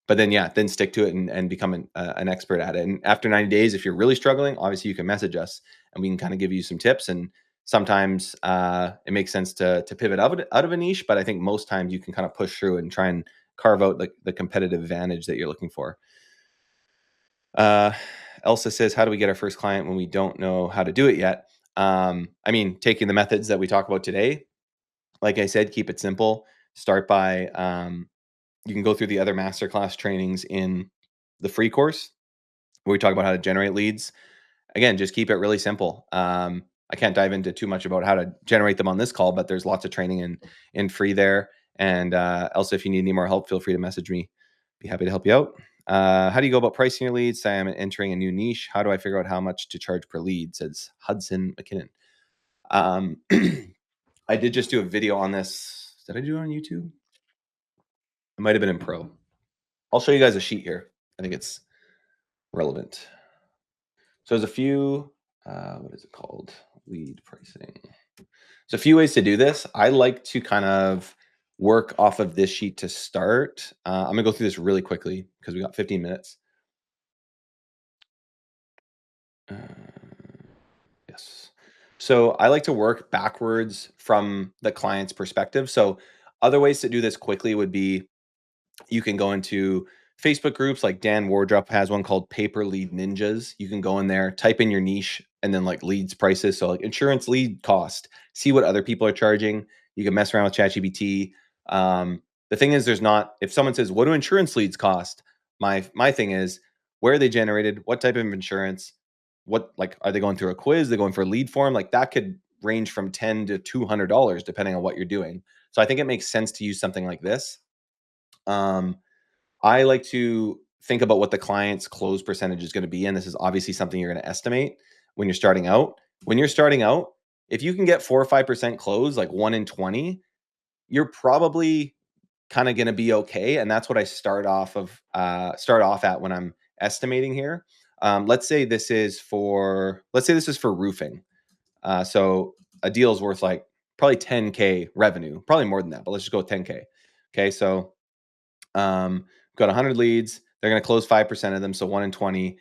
Speaker 1: But then stick to it and become an expert at it. And after 90 days, if you're really struggling, obviously you can message us and we can kind of give you some tips. And sometimes it makes sense to pivot out of a niche, but I think most times you can kind of push through and try and carve out the competitive advantage that you're looking for. Elsa says, how do we get our first client when we don't know how to do it yet? Taking the methods that we talk about today, like I said, keep it simple. Start by, you can go through the other masterclass trainings in the free course where we talk about how to generate leads. Again, just keep it really simple. I can't dive into too much about how to generate them on this call, but there's lots of training in free there. And Elsa, if you need any more help, feel free to message me. Be happy to help you out. How do you go about pricing your leads? Say I'm entering a new niche. How do I figure out how much to charge per lead? Says Hudson McKinnon. I did just do a video on this. Did I do it on YouTube? It might have been in Pro. I'll show you guys a sheet here. I think it's relevant. So there's a few, what is it called? Lead pricing. So a few ways to do this. I like to kind of work off of this sheet to start. I'm gonna go through this really quickly because we got 15 minutes. Yes. So I like to work backwards from the client's perspective. So other ways to do this quickly would be, you can go into Facebook groups, like Dan Wardrop has one called Paper Lead Ninjas. You can go in there, type in your niche, and then like leads prices. So like insurance lead cost, see what other people are charging. You can mess around with ChatGPT. The thing is, if someone says, what do insurance leads cost? My thing is, where are they generated? What type of insurance? Are they going through a quiz? They're going for a lead form? Like that could range from $10 to $200 depending on what you're doing. So I think it makes sense to use something like this. I like to think about what the client's close percentage is going to be. And this is obviously something you're going to estimate when you're starting out. When you're starting out, if you can get 4 or 5% close, like 1 in 20, you're probably kind of going to be okay. And that's what I start off at when I'm estimating here. Let's say this is for roofing. So a deal is worth like probably 10K revenue, probably more than that, but let's just go with 10K. Okay. So, got 100 leads. They're going to close 5% of them. So 1 in 20.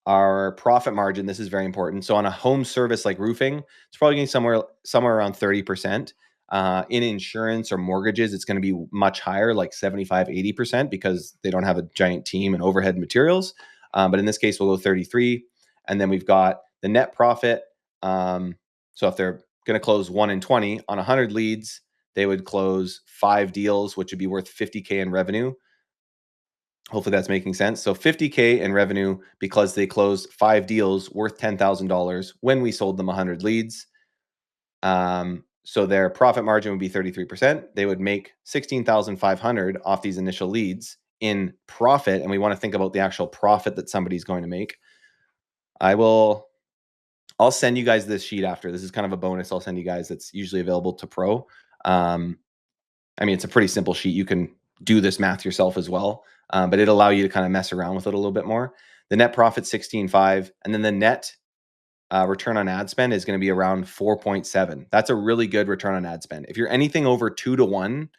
Speaker 1: Our profit margin, this is very important. So on a home service like roofing, it's probably getting somewhere around 30%. In insurance or mortgages, it's going to be much higher, like 75, 80%, because they don't have a giant team and overhead materials. But in this case, we'll go 33. And then we've got the net profit. So if they're going to close 1 in 20 on 100 leads, they would close 5 deals, which would be worth $50K in revenue. Hopefully that's making sense. So $50K in revenue because they closed 5 deals worth $10,000 when we sold them 100 leads. So their profit margin would be 33%. They would make $16,500 off these initial leads in profit. And we want to think about the actual profit that somebody's going to make. I'll send you guys this sheet after. This is kind of a bonus I'll send you guys that's usually available to Pro. I mean, it's a pretty simple sheet. You can do this math yourself as well, but it'll allow you to kind of mess around with it a little bit more. The net profit 16.5, and then the net return on ad spend is going to be around 4.7. That's a really good return on ad spend. If you're anything over 2 to 1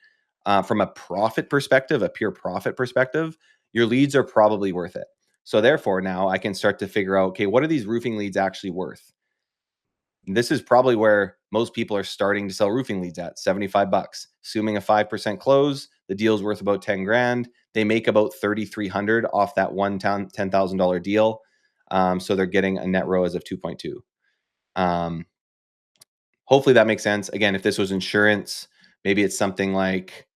Speaker 1: from a profit perspective, a pure profit perspective, your leads are probably worth it. So therefore, now I can start to figure out, okay, what are these roofing leads actually worth? This is probably where most people are starting to sell roofing leads at, $75. Assuming a 5% close, the deal's worth about 10 grand. They make about 3,300 off that one $10,000 deal. So they're getting a net ROAS of 2.2. Hopefully that makes sense. Again, if this was insurance, maybe it's something like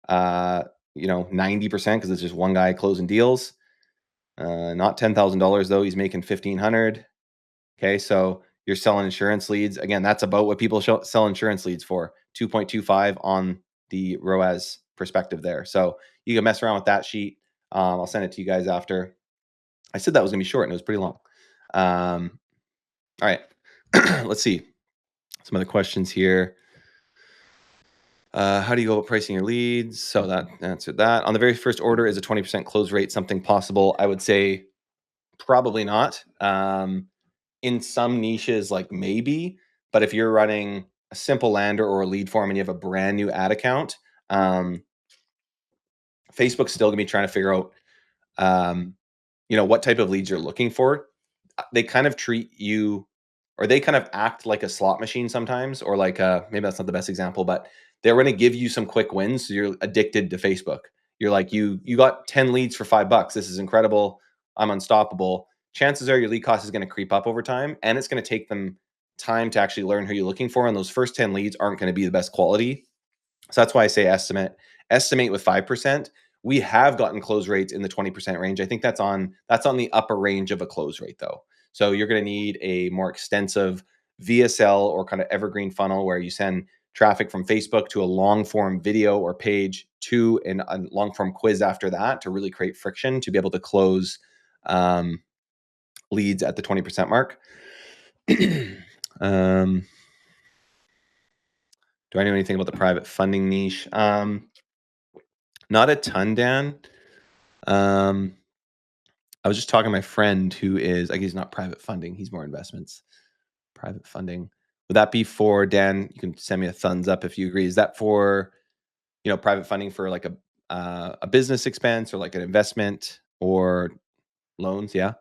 Speaker 1: 90% because it's just one guy closing deals. Not $10,000 though. He's making 1,500. Okay, so you're selling insurance leads. Again, that's about what people sell insurance leads for, 2.25 on the ROAS perspective there. So you can mess around with that sheet. I'll send it to you guys after. I said that was going to be short and it was pretty long. All right, let's see some other questions here. How do you go about pricing your leads? So that answered that. On the very first order, is a 20% close rate something possible? I would say probably not. In some niches, like maybe, but if you're running a simple lander or a lead form and you have a brand new ad account, Facebook's still gonna be trying to figure out, what type of leads you're looking for. They kind of treat you, or they kind of act like a slot machine sometimes, or like maybe that's not the best example, but they're going to give you some quick wins. So you're addicted to Facebook. You're like, you got 10 leads for $5. This is incredible. I'm unstoppable. Chances are your lead cost is going to creep up over time, and it's going to take them time to actually learn who you're looking for. And those first 10 leads aren't going to be the best quality. So that's why I say estimate with 5%. We have gotten close rates in the 20% range. I think that's on the upper range of a close rate though. So you're going to need a more extensive VSL or kind of evergreen funnel where you send traffic from Facebook to a long form video or page to a long form quiz after that to really create friction to be able to close leads at the 20% mark. Do I know anything about the private funding niche? Not a ton, Dan. I was just talking to my friend who is, I guess he's not private funding. He's more investments. Private funding. Would that be for, Dan, you can send me a thumbs up if you agree. Is that for, private funding for like a business expense or like an investment or loans? Yeah.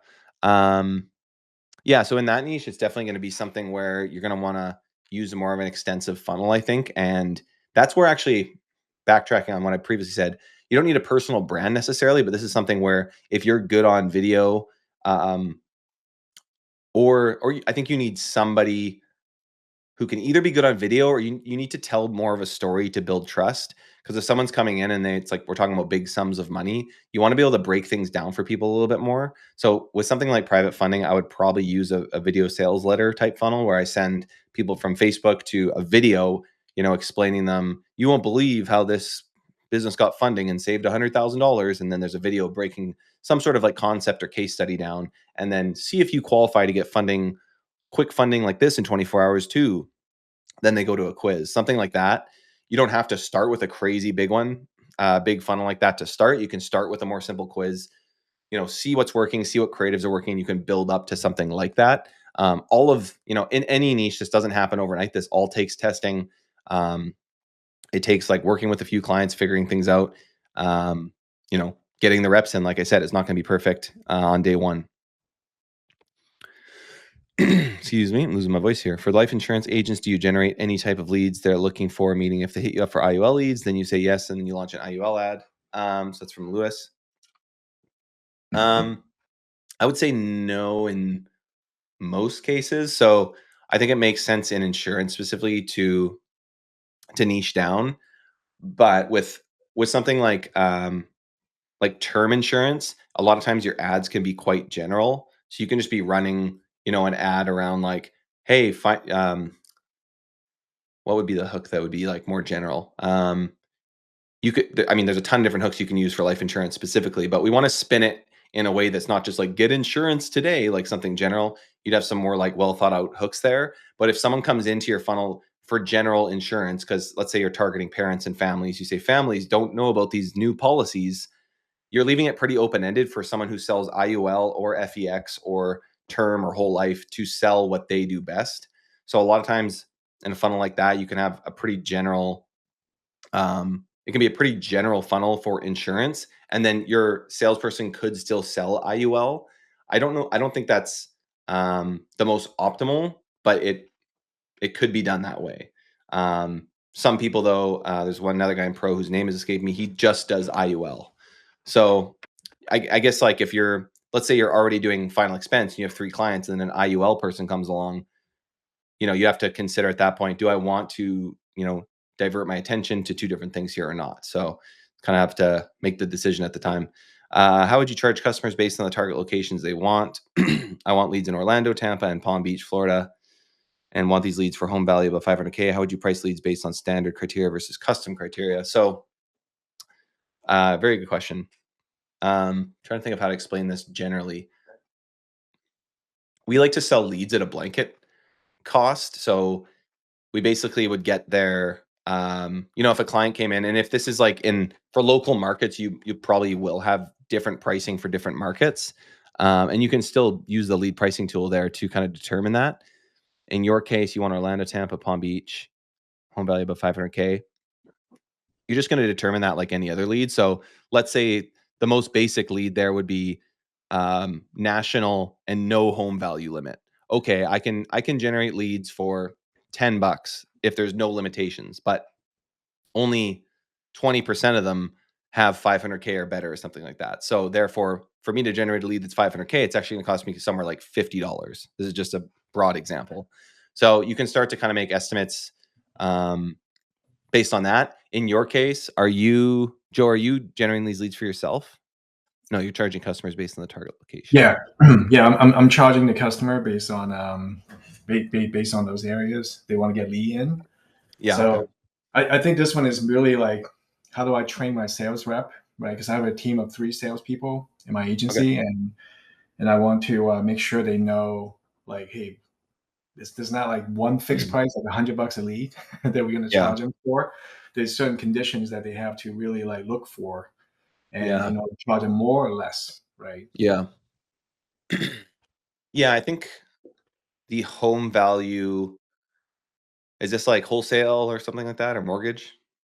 Speaker 1: Yeah. So in that niche, it's definitely going to be something where you're going to want to use more of an extensive funnel, I think. And that's where, actually backtracking on what I previously said, you don't need a personal brand necessarily, but this is something where if you're good on video, or I think you need somebody who can either be good on video, or you need to tell more of a story to build trust. Because if someone's coming in and it's like, we're talking about big sums of money, you want to be able to break things down for people a little bit more. So with something like private funding, I would probably use a video sales letter type funnel where I send people from Facebook to a video, explaining them, you won't believe how this business got funding and saved $100,000. And then there's a video breaking some sort of like concept or case study down, and then see if you qualify to get funding, quick funding like this in 24 hours too. Then they go to a quiz, something like that. You don't have to start with a crazy big one, big funnel like that to start. You can start with a more simple quiz, see what's working, see what creatives are working. You can build up to something like that. All of, in any niche, this doesn't happen overnight. This all takes testing. It takes like working with a few clients, figuring things out, getting the reps in. Like I said, it's not going to be perfect on day one. excuse me, I'm losing my voice here. For life insurance agents, do you generate any type of leads they're looking for? Meaning if they hit you up for IUL leads, then you say yes, and then you launch an IUL ad. So that's from Lewis. I would say no in most cases. So I think it makes sense in insurance specifically to niche down, but with something like term insurance, a lot of times your ads can be quite general. So you can just be running, an ad around like, hey, what would be the hook that would be like more general? You could, I mean, there's a ton of different hooks you can use for life insurance specifically, but we want to spin it in a way that's not just like get insurance today, like something general. You'd have some more like well thought out hooks there. But if someone comes into your funnel for general insurance, because let's say you're targeting parents and families, you say families don't know about these new policies, you're leaving it pretty open ended for someone who sells IUL or FEX or term or whole life to sell what they do best. So a lot of times in a funnel like that, you can have a pretty general it can be a pretty general funnel for insurance, and then your salesperson could still sell IUL. I don't know. I don't think that's the most optimal, but it could be done that way. Some people, though, there's one other guy in Pro whose name has escaped me. He just does IUL. So I guess like if let's say you're already doing final expense and you have 3 clients, and then an IUL person comes along, you have to consider at that point, do I want to, divert my attention to 2 different things here or not? So kind of have to make the decision at the time. How would you charge customers based on the target locations they want? I want leads in Orlando, Tampa, and Palm Beach, Florida, and want these leads for home value above 500K. How would you price leads based on standard criteria versus custom criteria? So very good question. Trying to think of how to explain this generally. We like to sell leads at a blanket cost. So we basically would get their if a client came in, and if this is like for local markets, you probably will have different pricing for different markets, and you can still use the lead pricing tool there to kind of determine that. In your case, you want Orlando, Tampa, Palm Beach, home value above 500K. You're just going to determine that like any other lead. So let's say the most basic lead there would be national and no home value limit. Okay, I can generate leads for $10 if there's no limitations, but only 20% of them have 500K or better or something like that. So therefore, for me to generate a lead that's 500K, it's actually going to cost me somewhere like $50. This is just a broad example. So you can start to kind of make estimates based on that. In your case, are you generating these leads for yourself? No, you're charging customers based on the target location.
Speaker 3: Yeah, yeah. I'm charging the customer based on based on those areas they want to get lead in.
Speaker 1: Yeah.
Speaker 3: So
Speaker 1: Okay.
Speaker 3: I think this one is really like, how do I train my sales rep, right? Because I have a team of 3 salespeople in my agency, and I want to make sure they know, like, hey, there's not like one fixed price, like $100 a lead that we're going to
Speaker 1: Yeah.
Speaker 3: charge them for. There's certain conditions that they have to really like look for, and
Speaker 1: Yeah.
Speaker 3: charge them more or less, right?
Speaker 1: Yeah. Yeah, I think the home value, is this like wholesale or something like that, or mortgage?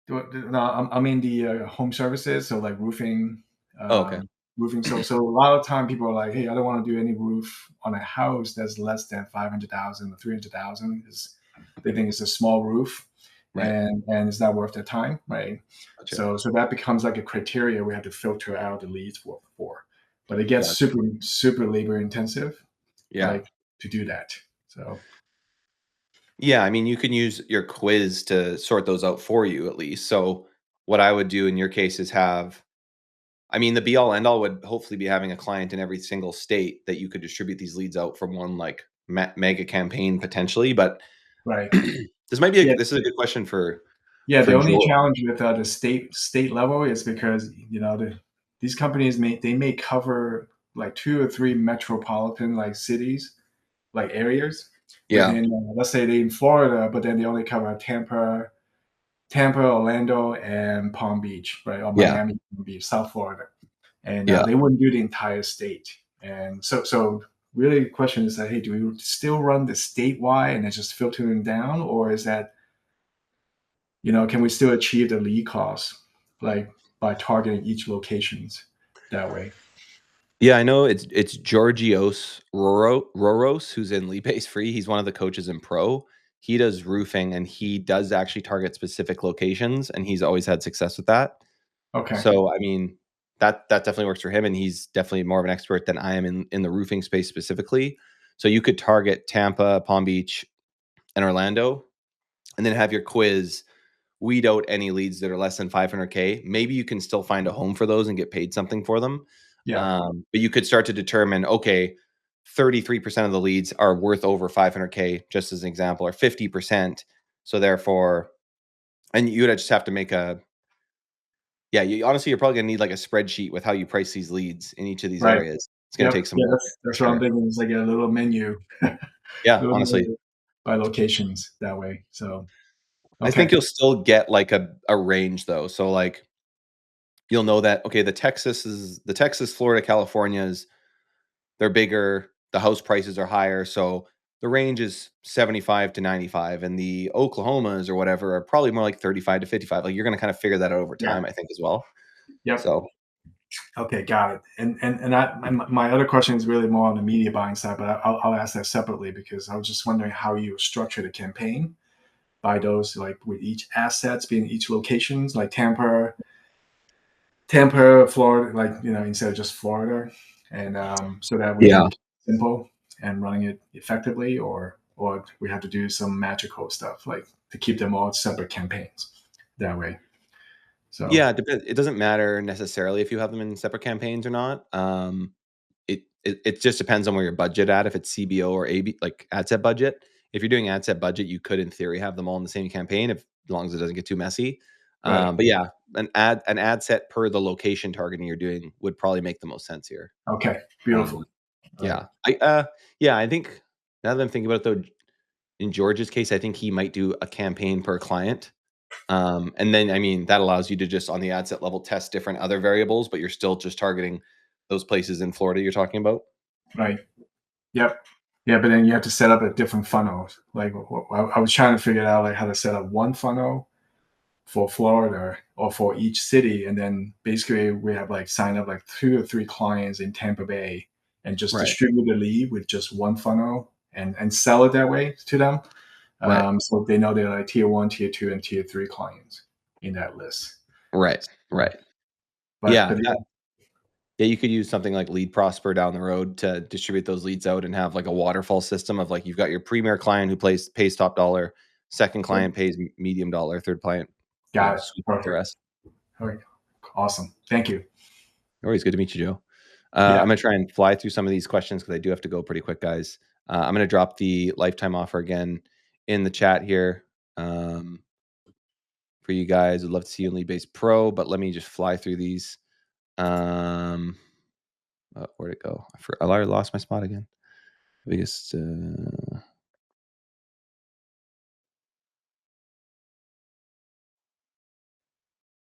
Speaker 3: No, I mean the home services, so like roofing,
Speaker 1: Oh, okay.
Speaker 3: roofing. So a lot of time people are like, hey, I don't want to do any roof on a house that's less than 500,000 or 300,000, because they think it's a small roof,
Speaker 1: Right.
Speaker 3: and it's not worth their time, right?
Speaker 1: Gotcha.
Speaker 3: So that becomes like a criteria we have to filter out the leads for. But it gets
Speaker 1: Gotcha.
Speaker 3: super labor intensive,
Speaker 1: Yeah.
Speaker 3: like, to do that. So
Speaker 1: Yeah, I mean, you can use your quiz to sort those out for you at least. So what I would do in your case is the be all end all would hopefully be having a client in every single state that you could distribute these leads out from one like mega campaign potentially. But
Speaker 3: right.
Speaker 1: this might be
Speaker 3: Yeah.
Speaker 1: this is a good question for
Speaker 3: Yeah, the only
Speaker 1: Joel.
Speaker 3: challenge with the state level is because these companies may cover like 2 or 3 metropolitan like cities, like areas. But
Speaker 1: Yeah,
Speaker 3: then let's say they're in Florida, but then they only cover Tampa, Orlando, and Palm Beach, right? Or
Speaker 1: yeah,
Speaker 3: Miami, Palm Beach, South Florida, and
Speaker 1: yeah.
Speaker 3: they wouldn't do the entire state. And so really, the question is that, hey, do we still run the statewide and then just filtering down, or is that, can we still achieve the lead cost, like, by targeting each locations that way?
Speaker 1: Yeah, I know it's Georgios Roros who's in Leadbase Free. He's one of the coaches in Pro. He does roofing and he does actually target specific locations, and he's always had success with that.
Speaker 3: Okay.
Speaker 1: So I mean, that definitely works for him, and he's definitely more of an expert than I am in the roofing space specifically. So you could target Tampa, Palm Beach, and Orlando, and then have your quiz weed out any leads that are less than 500K. Maybe you can still find a home for those and get paid something for them.
Speaker 3: Yeah.
Speaker 1: But you could start to determine, okay, 33% of the leads are worth over 500K, just as an example, or 50%. So therefore, and you would just have to make a, yeah, honestly, you're probably going to need like a spreadsheet with how you price these leads in each of these
Speaker 3: Right.
Speaker 1: areas. It's going to
Speaker 3: Yep.
Speaker 1: take some
Speaker 3: Yeah,
Speaker 1: work.
Speaker 3: that's what I'm
Speaker 1: Sure.
Speaker 3: thinking. It's like a little menu.
Speaker 1: Yeah,
Speaker 3: Little
Speaker 1: honestly.
Speaker 3: menu by locations that way. So
Speaker 1: I think
Speaker 3: okay.
Speaker 1: you'll still get like a range though. So like you'll know that, okay, the Texas, Florida, California's, they're bigger, the house prices are higher, so the range is 75 to 95, and the Oklahomas or whatever are probably more like 35 to 55. Like, you're gonna kinda figure that out over
Speaker 3: Yeah.
Speaker 1: time, I think, as well.
Speaker 3: Yep.
Speaker 1: So
Speaker 3: Okay, got it. And my other question is really more on the media buying side, but I'll ask that separately because I was just wondering how you structure the campaign by those, like with each assets being each locations, like Tampa, Florida, like instead of just Florida, and so that we
Speaker 1: yeah.
Speaker 3: can keep it simple and running it effectively, or we have to do some magical stuff like to keep them all separate campaigns that way. So
Speaker 1: Yeah, it doesn't matter necessarily if you have them in separate campaigns or not. It just depends on where your budget at, if it's CBO or AB, like ad set budget. If you're doing ad set budget, you could, in theory, have them all in the same campaign, if as long as it doesn't get too messy.
Speaker 3: right.
Speaker 1: But yeah, an ad set per the location targeting you're doing would probably make the most sense here.
Speaker 3: Okay, beautiful.
Speaker 1: Um,
Speaker 3: All right.
Speaker 1: I think now that I'm thinking about it though, in George's case, I think he might do a campaign per client. And then, I mean, that allows you to just on the ad set level test different other variables, but you're still just targeting those places in Florida you're talking about.
Speaker 3: Right. Yep. Yeah, but then you have to set up a different funnel. Like I was trying to figure out like how to set up one funnel for Florida or for each city, and then basically we have like sign up like 2 or 3 clients in Tampa Bay and just
Speaker 1: Right.
Speaker 3: distribute the lead with just one funnel and sell it that way to them.
Speaker 1: Right.
Speaker 3: So they know they're like tier 1, tier 2, and tier 3 clients in that list.
Speaker 1: Right. Right.
Speaker 3: But
Speaker 1: Yeah.
Speaker 3: but yeah,
Speaker 1: Yeah, you could use something like Lead Prosper down the road to distribute those leads out and have like a waterfall system of like you've got your premier client who pays top dollar, second client pays medium dollar, third client,
Speaker 3: got it.
Speaker 1: sweep the
Speaker 3: Perfect.
Speaker 1: rest.
Speaker 3: All right. Awesome. Thank you.
Speaker 1: Always good to meet you, Joe.
Speaker 3: Yeah.
Speaker 1: I'm gonna try and fly through some of these questions because I do have to go pretty quick, guys. I'm gonna drop the lifetime offer again in the chat here for you guys. I'd love to see you in Leadbase Pro, but let me just fly through these. Where'd it go? I already lost my spot again. Biggest.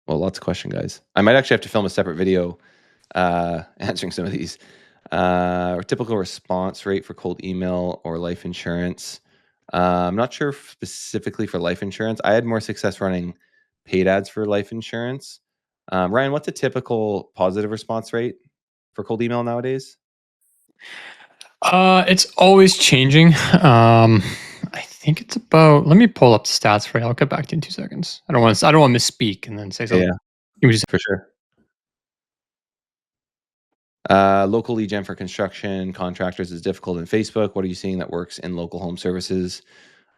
Speaker 1: Well, lots of question, guys. I might actually have to film a separate video answering some of these. Typical response rate for cold email or life insurance. I'm not sure specifically for life insurance. I had more success running paid ads for life insurance. Ryan, what's a typical positive response rate for cold email nowadays?
Speaker 2: It's always changing. I think it's about. Let me pull up the stats for you. I'll get back to you in 2 seconds. I don't want to misspeak and then say something.
Speaker 1: Yeah,
Speaker 2: Give me just-
Speaker 1: for sure. Local lead gen for construction contractors is difficult in Facebook. What are you seeing that works in local home services?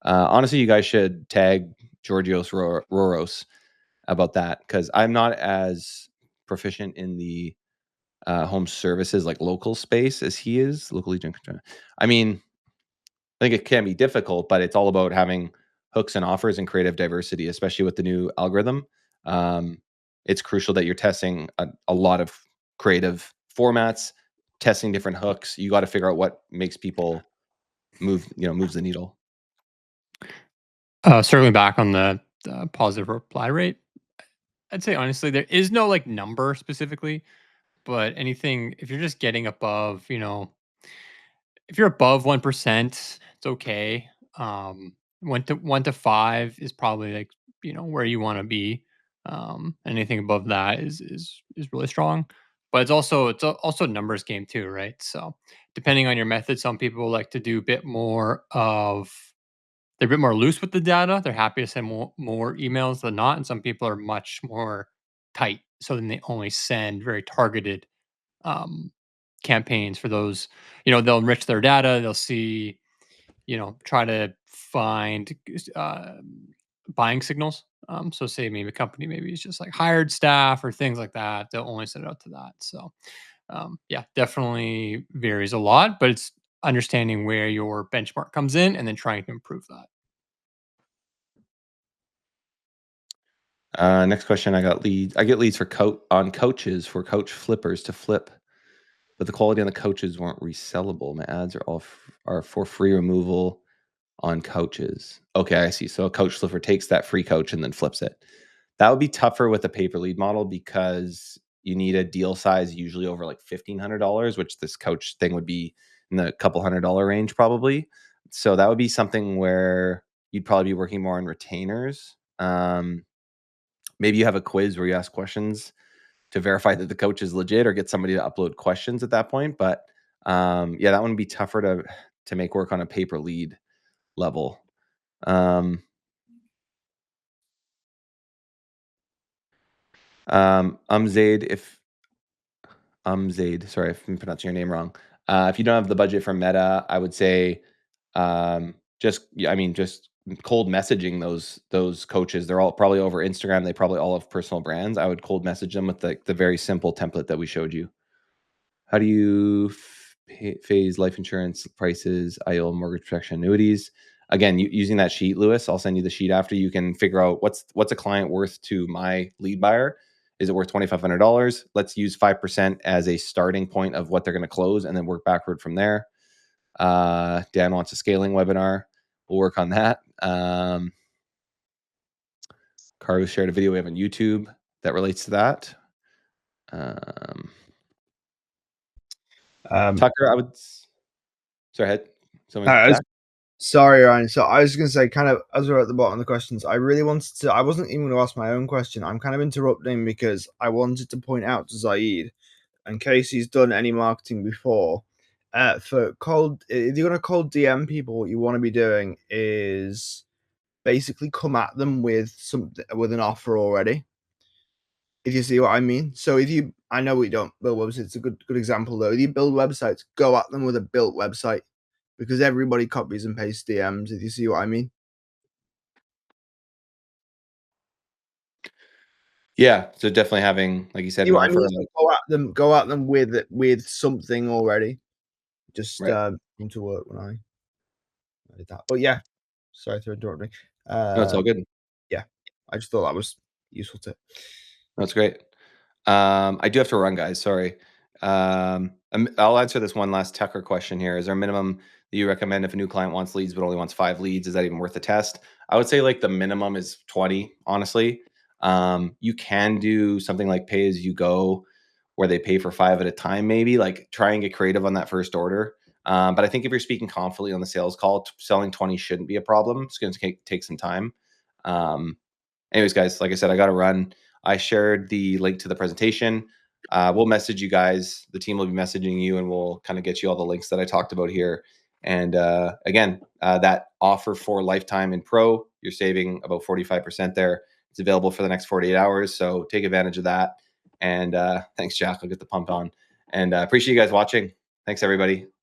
Speaker 1: Honestly, you guys should tag Georgios Roros about that because I'm not as proficient in the home services like local space as he is. Local lead gen. I mean, I think it can be difficult, but it's all about having hooks and offers and creative diversity, especially with the new algorithm. It's crucial that you're testing a lot of creative formats, testing different hooks. You got to figure out what makes people moves the needle.
Speaker 2: Circling back on the positive reply rate, I'd say honestly there is no like number specifically, but anything if you're just getting above, if you're above 1%, it's okay. 1 to 5 is probably like where you want to be. Anything above that is really strong. but it's also a numbers game too, right? So depending on your method, some people like to do a bit more of they're a bit more loose with the data. They're happy to send more emails than not, and some people are much more tight. So then they only send very targeted um, campaigns for those. They'll enrich their data. They'll see, try to find buying signals. So say maybe a company maybe it's just like hired staff or things like that. They'll only send it out to that. So yeah, definitely varies a lot, but it's understanding where your benchmark comes in and then trying to improve that.
Speaker 1: Next question. I get leads for coaches for coach flippers to flip, but the quality on the coaches weren't resellable. My ads are for free removal on coaches. Okay, I see. So a coach flipper takes that free coach and then flips it. That would be tougher with the pay per lead model because you need a deal size usually over like $1,500, which this coach thing would be in the couple $100 range probably. So that would be something where you'd probably be working more on retainers. Maybe you have a quiz where you ask questions to verify that the coach is legit, or get somebody to upload questions at that point. But yeah, that one would be tougher to make work on a pay per lead level. Zaid, sorry if I'm pronouncing your name wrong. If you don't have the budget for Meta, I would say just cold messaging those coaches. They're all probably over Instagram. They probably all have personal brands. I would cold message them with the very simple template that we showed you. How do you phase life insurance prices, IL, mortgage protection, annuities? Again, using that sheet, Lewis, I'll send you the sheet after. You can figure out what's a client worth to my lead buyer. Is it worth $2,500? Let's use 5% as a starting point of what they're going to close and then work backward from there. Dan wants a scaling webinar. We'll work on that. Karu shared a video we have on YouTube that relates to that. Tucker, I would. Sorry, ahead.
Speaker 4: Sorry, Ryan. So I was going to say, kind of, as we're at the bottom of the questions, I really wanted to. I wasn't even going to ask my own question. I'm kind of interrupting because I wanted to point out to Zaid, in case he's done any marketing before, for cold. If you're going to cold DM people, what you want to be doing is basically come at them with an offer already. If you see what I mean. So if you, I know we don't build websites. It's a good example though. If you build websites, go at them with a built website, because everybody copies and pastes DMs. If you see what I mean.
Speaker 1: Yeah, so definitely having, like you said, an offer.
Speaker 4: Go at them with something already. Just come to work when I did that. But yeah, sorry for interrupting.
Speaker 1: No, it's all good.
Speaker 4: Yeah, I just thought that was useful tip.
Speaker 1: That's great. I do have to run, guys. Sorry. I'll answer this one last Tucker question here. Is there a minimum that you recommend if a new client wants leads but only wants 5 leads? Is that even worth a test? I would say like the minimum is 20, honestly. You can do something like pay as you go, where they pay for 5 at a time, maybe like try and get creative on that first order. But I think if you're speaking confidently on the sales call, selling 20 shouldn't be a problem. It's going to take some time. Anyways, guys, like I said, I got to run. I shared the link to the presentation. We'll message you guys. The team will be messaging you, and we'll kind of get you all the links that I talked about here. And again, that offer for lifetime in Pro, you're saving about 45% there. It's available for the next 48 hours. So take advantage of that. And thanks, Jack. I'll get the pump on. And appreciate you guys watching. Thanks, everybody.